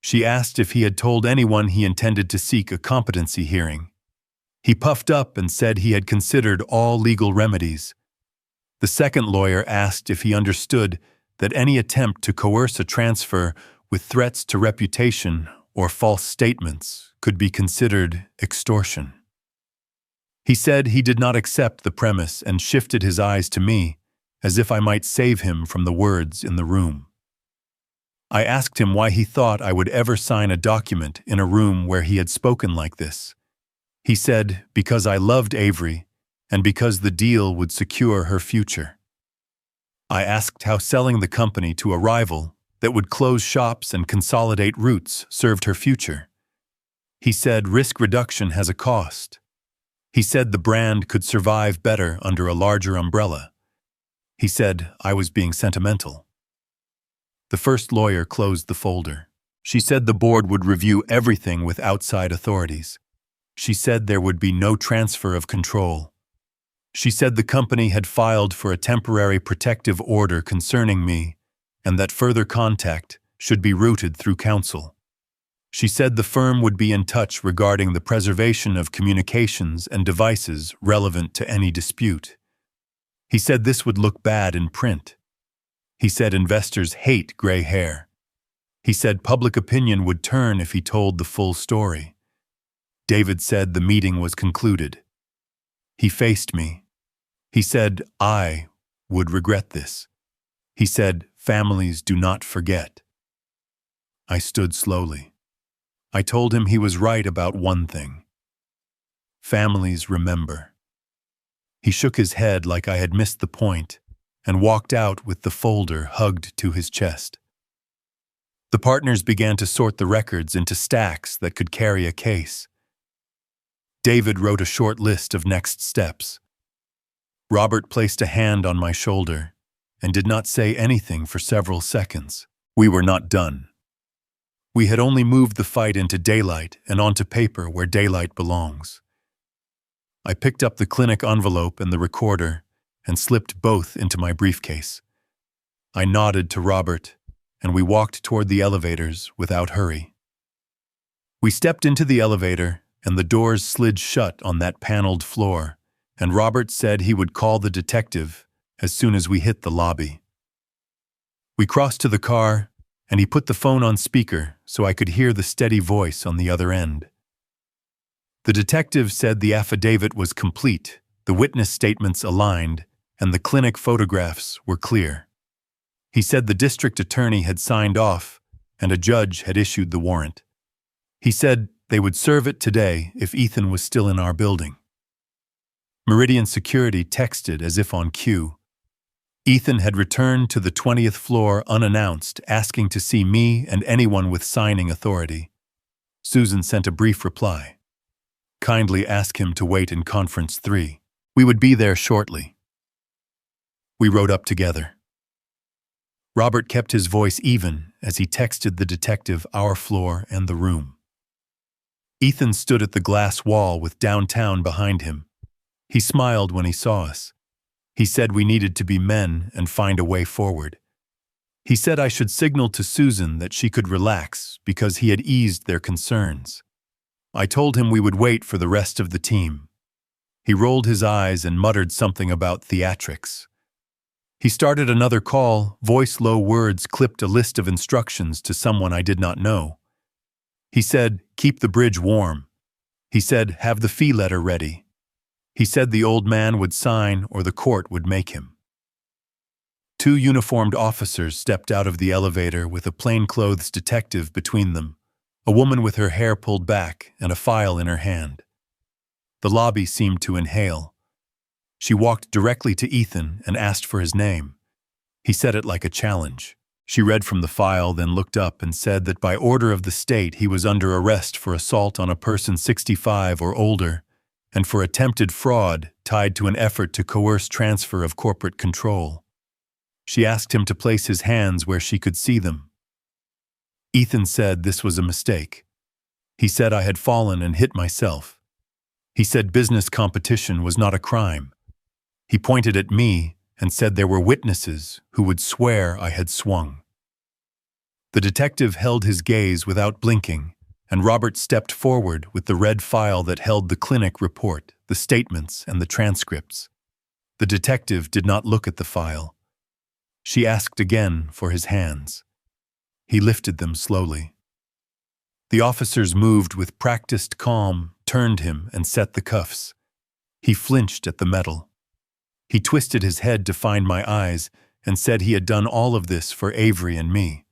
She asked if he had told anyone he intended to seek a competency hearing. He puffed up and said he had considered all legal remedies. The second lawyer asked if he understood that any attempt to coerce a transfer with threats to reputation or false statements could be considered extortion. He said he did not accept the premise and shifted his eyes to me, as if I might save him from the words in the room. I asked him why he thought I would ever sign a document in a room where he had spoken like this. He said, because I loved Avery and because the deal would secure her future. I asked how selling the company to a rival that would close shops and consolidate routes served her future. He said risk reduction has a cost. He said the brand could survive better under a larger umbrella. He said I was being sentimental. The first lawyer closed the folder. She said the board would review everything with outside authorities. She said there would be no transfer of control. She said the company had filed for a temporary protective order concerning me, and that further contact should be routed through counsel. She said the firm would be in touch regarding the preservation of communications and devices relevant to any dispute. He said this would look bad in print. He said investors hate gray hair. He said public opinion would turn if he told the full story. David said the meeting was concluded. He faced me. He said I would regret this. He said families do not forget. I stood slowly. I told him he was right about one thing. Families remember. He shook his head like I had missed the point and walked out with the folder hugged to his chest. The partners began to sort the records into stacks that could carry a case. David wrote a short list of next steps. Robert placed a hand on my shoulder and did not say anything for several seconds. We were not done. We had only moved the fight into daylight and onto paper where daylight belongs. I picked up the clinic envelope and the recorder and slipped both into my briefcase. I nodded to Robert, and we walked toward the elevators without hurry. We stepped into the elevator, and the doors slid shut on that paneled floor, and Robert said he would call the detective as soon as we hit the lobby. We crossed to the car, and he put the phone on speaker so I could hear the steady voice on the other end. The detective said the affidavit was complete, the witness statements aligned, and the clinic photographs were clear. He said the district attorney had signed off, and a judge had issued the warrant. He said they would serve it today if Ethan was still in our building. Meridian Security texted as if on cue. Ethan had returned to the 20th floor unannounced, asking to see me and anyone with signing authority. Susan sent a brief reply. Kindly ask him to wait in conference 3. We would be there shortly. We rode up together. Robert kept his voice even as he texted the detective our floor and the room. Ethan stood at the glass wall with downtown behind him. He smiled when he saw us. He said we needed to be men and find a way forward. He said I should signal to Susan that she could relax because he had eased their concerns. I told him we would wait for the rest of the team. He rolled his eyes and muttered something about theatrics. He started another call, voice-low words clipped a list of instructions to someone I did not know. He said, keep the bridge warm. He said, have the fee letter ready. He said the old man would sign or the court would make him. 2 uniformed officers stepped out of the elevator with a plainclothes detective between them, a woman with her hair pulled back and a file in her hand. The lobby seemed to inhale. She walked directly to Ethan and asked for his name. He said it like a challenge. She read from the file, then looked up and said that by order of the state he was under arrest for assault on a person 65 or older and for attempted fraud tied to an effort to coerce transfer of corporate control. She asked him to place his hands where she could see them. Ethan said this was a mistake. He said I had fallen and hit myself. He said business competition was not a crime. He pointed at me and said there were witnesses who would swear I had swung. The detective held his gaze without blinking, and Robert stepped forward with the red file that held the clinic report, the statements, and the transcripts. The detective did not look at the file. She asked again for his hands. He lifted them slowly. The officers moved with practiced calm, turned him, and set the cuffs. He flinched at the metal. He twisted his head to find my eyes and said he had done all of this for Avery and me.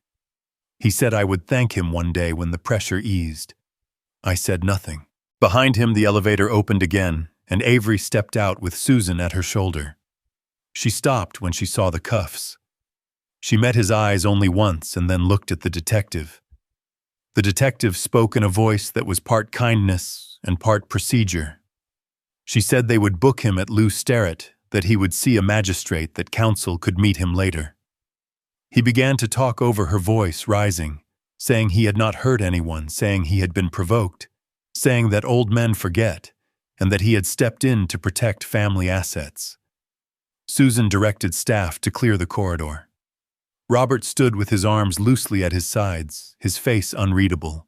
He said I would thank him one day when the pressure eased. I said nothing. Behind him, the elevator opened again, and Avery stepped out with Susan at her shoulder. She stopped when she saw the cuffs. She met his eyes only once and then looked at the detective. The detective spoke in a voice that was part kindness and part procedure. She said they would book him at Lou Sterrett, that he would see a magistrate, that counsel could meet him later. He began to talk over her voice, rising, saying he had not hurt anyone, saying he had been provoked, saying that old men forget, and that he had stepped in to protect family assets. Susan directed staff to clear the corridor. Robert stood with his arms loosely at his sides, his face unreadable.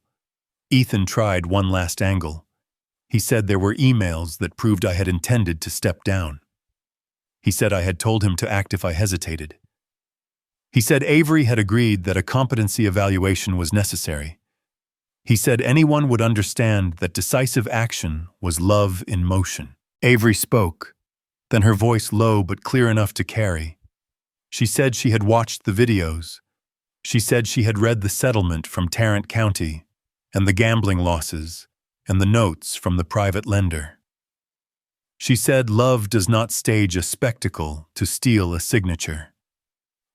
Ethan tried one last angle. He said there were emails that proved I had intended to step down. He said I had told him to act if I hesitated. He said Avery had agreed that a competency evaluation was necessary. He said anyone would understand that decisive action was love in motion. Avery spoke, then her voice low but clear enough to carry. She said she had watched the videos. She said she had read the settlement from Tarrant County, and the gambling losses, and the notes from the private lender. She said love does not stage a spectacle to steal a signature.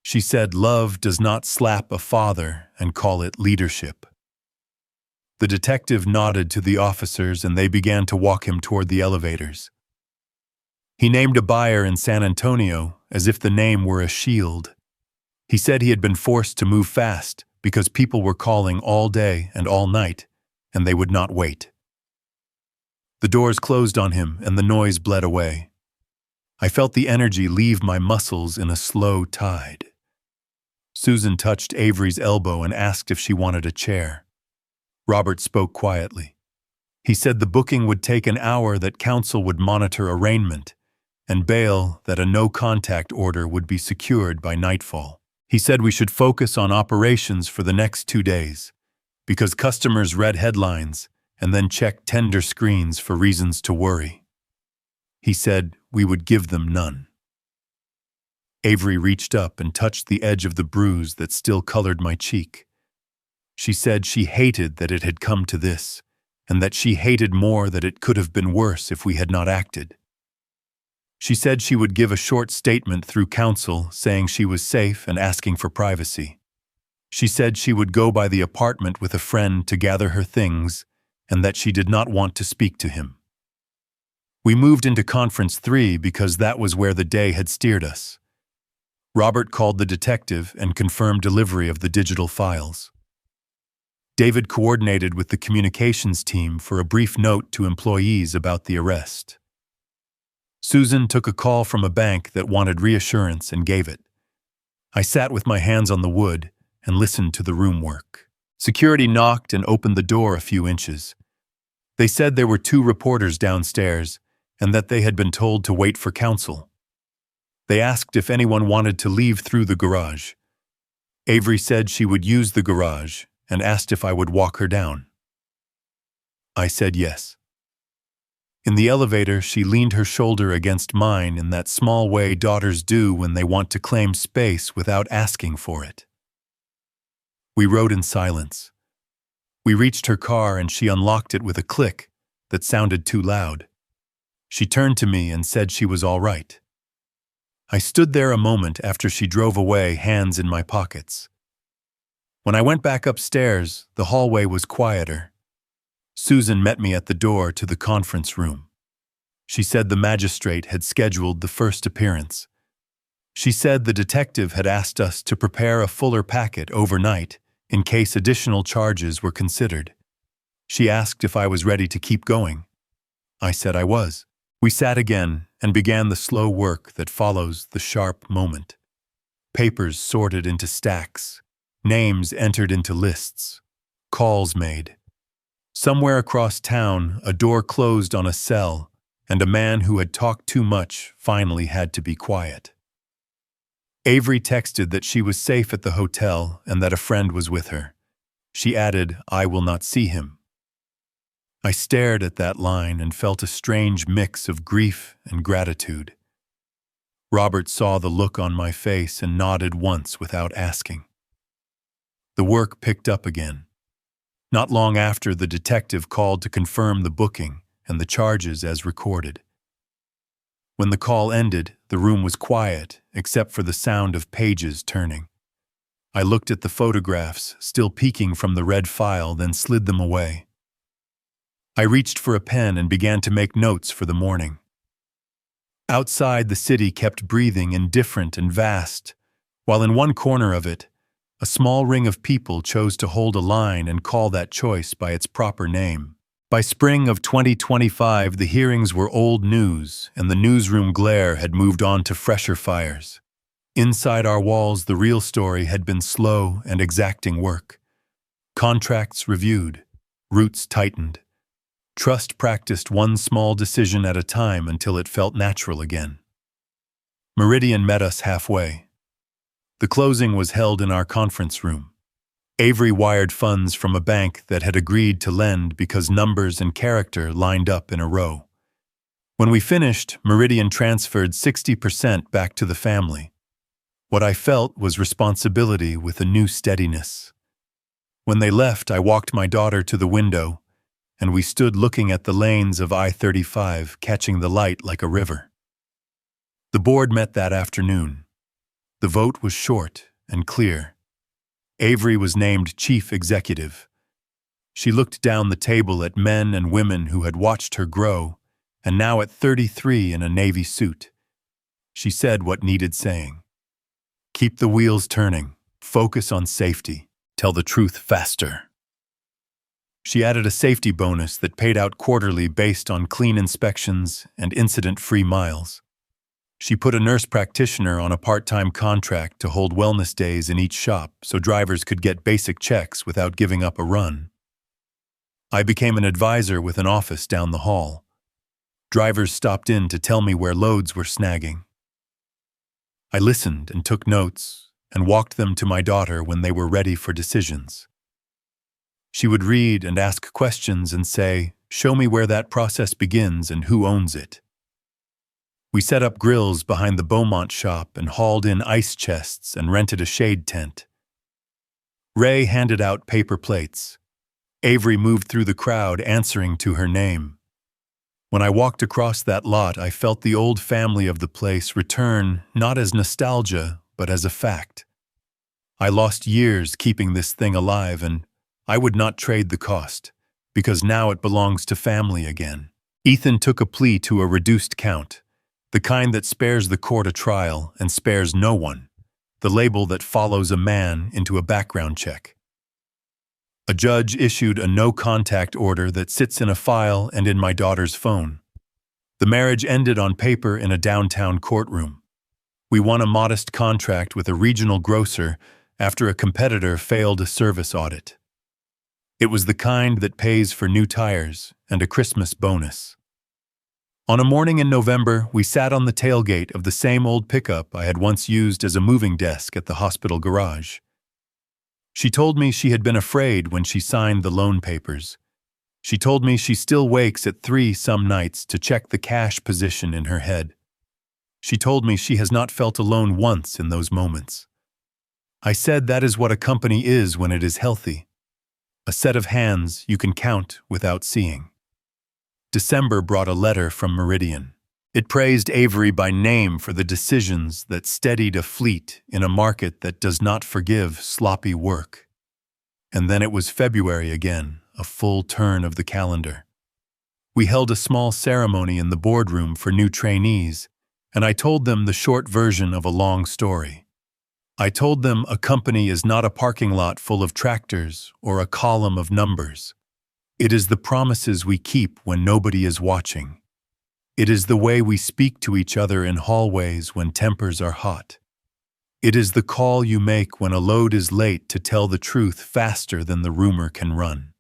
She said love does not slap a father and call it leadership. The detective nodded to the officers and they began to walk him toward the elevators. He named a buyer in San Antonio as if the name were a shield. He said he had been forced to move fast because people were calling all day and all night, and they would not wait. The doors closed on him and the noise bled away. I felt the energy leave my muscles in a slow tide. Susan touched Avery's elbow and asked if she wanted a chair. Robert spoke quietly. He said the booking would take an hour, that counsel would monitor arraignment, and bail, that a no-contact order would be secured by nightfall. He said we should focus on operations for the next 2 days, because customers read headlines and then checked tender screens for reasons to worry. He said we would give them none. Avery reached up and touched the edge of the bruise that still colored my cheek. She said she hated that it had come to this, and that she hated more that it could have been worse if we had not acted. She said she would give a short statement through counsel saying she was safe and asking for privacy. She said she would go by the apartment with a friend to gather her things and that she did not want to speak to him. We moved into Conference 3 because that was where the day had steered us. Robert called the detective and confirmed delivery of the digital files. David coordinated with the communications team for a brief note to employees about the arrest. Susan took a call from a bank that wanted reassurance and gave it. I sat with my hands on the wood and listened to the room work. Security knocked and opened the door a few inches. They said there were 2 reporters downstairs and that they had been told to wait for counsel. They asked if anyone wanted to leave through the garage. Avery said she would use the garage and asked if I would walk her down. I said yes. In the elevator, she leaned her shoulder against mine in that small way daughters do when they want to claim space without asking for it. We rode in silence. We reached her car and she unlocked it with a click that sounded too loud. She turned to me and said she was all right. I stood there a moment after she drove away, hands in my pockets. When I went back upstairs, the hallway was quieter. Susan met me at the door to the conference room. She said the magistrate had scheduled the first appearance. She said the detective had asked us to prepare a fuller packet overnight in case additional charges were considered. She asked if I was ready to keep going. I said I was. We sat again and began the slow work that follows the sharp moment. Papers sorted into stacks, names entered into lists, calls made. Somewhere across town, a door closed on a cell, and a man who had talked too much finally had to be quiet. Avery texted that she was safe at the hotel and that a friend was with her. She added, "I will not see him." I stared at that line and felt a strange mix of grief and gratitude. Robert saw the look on my face and nodded once without asking. The work picked up again. Not long after, the detective called to confirm the booking and the charges as recorded. When the call ended, the room was quiet except for the sound of pages turning. I looked at the photographs, still peeking from the red file, then slid them away. I reached for a pen and began to make notes for the morning. Outside, the city kept breathing, indifferent and vast, while in one corner of it, a small ring of people chose to hold a line and call that choice by its proper name. By spring of 2025, the hearings were old news, and the newsroom glare had moved on to fresher fires. Inside our walls, the real story had been slow and exacting work. Contracts reviewed, roots tightened, trust practiced one small decision at a time until it felt natural again. Meridian met us halfway. The closing was held in our conference room. Avery wired funds from a bank that had agreed to lend because numbers and character lined up in a row. When we finished, Meridian transferred 60% back to the family. What I felt was responsibility with a new steadiness. When they left, I walked my daughter to the window, and we stood looking at the lanes of I-35 catching the light like a river. The board met that afternoon. The vote was short and clear. Avery was named chief executive. She looked down the table at men and women who had watched her grow, and now at 33 in a Navy suit. She said what needed saying. Keep the wheels turning, focus on safety, tell the truth faster. She added a safety bonus that paid out quarterly based on clean inspections and incident-free miles. She put a nurse practitioner on a part-time contract to hold wellness days in each shop so drivers could get basic checks without giving up a run. I became an advisor with an office down the hall. Drivers stopped in to tell me where loads were snagging. I listened and took notes and walked them to my daughter when they were ready for decisions. She would read and ask questions and say, "Show me where that process begins and who owns it." We set up grills behind the Beaumont shop and hauled in ice chests and rented a shade tent. Ray handed out paper plates. Avery moved through the crowd answering to her name. When I walked across that lot, I felt the old family of the place return not as nostalgia, but as a fact. I lost years keeping this thing alive, and I would not trade the cost, because now it belongs to family again. Ethan took a plea to a reduced count, the kind that spares the court a trial and spares no one, the label that follows a man into a background check. A judge issued a no-contact order that sits in a file and in my daughter's phone. The marriage ended on paper in a downtown courtroom. We won a modest contract with a regional grocer after a competitor failed a service audit. It was the kind that pays for new tires and a Christmas bonus. On a morning in November, we sat on the tailgate of the same old pickup I had once used as a moving desk at the hospital garage. She told me she had been afraid when she signed the loan papers. She told me she still wakes at 3 some nights to check the cash position in her head. She told me she has not felt alone once in those moments. I said that is what a company is when it is healthy. A set of hands you can count without seeing. December brought a letter from Meridian. It praised Avery by name for the decisions that steadied a fleet in a market that does not forgive sloppy work. And then it was February again, a full turn of the calendar. We held a small ceremony in the boardroom for new trainees, and I told them the short version of a long story. I told them a company is not a parking lot full of tractors or a column of numbers. It is the promises we keep when nobody is watching. It is the way we speak to each other in hallways when tempers are hot. It is the call you make when a load is late to tell the truth faster than the rumor can run.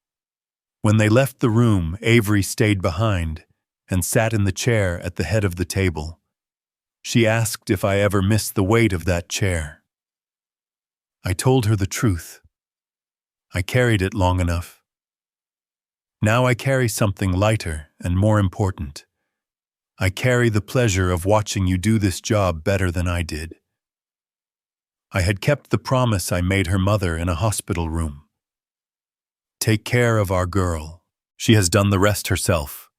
When they left the room, Avery stayed behind and sat in the chair at the head of the table. She asked if I ever missed the weight of that chair. I told her the truth. I carried it long enough. Now I carry something lighter and more important. I carry the pleasure of watching you do this job better than I did. I had kept the promise I made her mother in a hospital room. Take care of our girl. She has done the rest herself.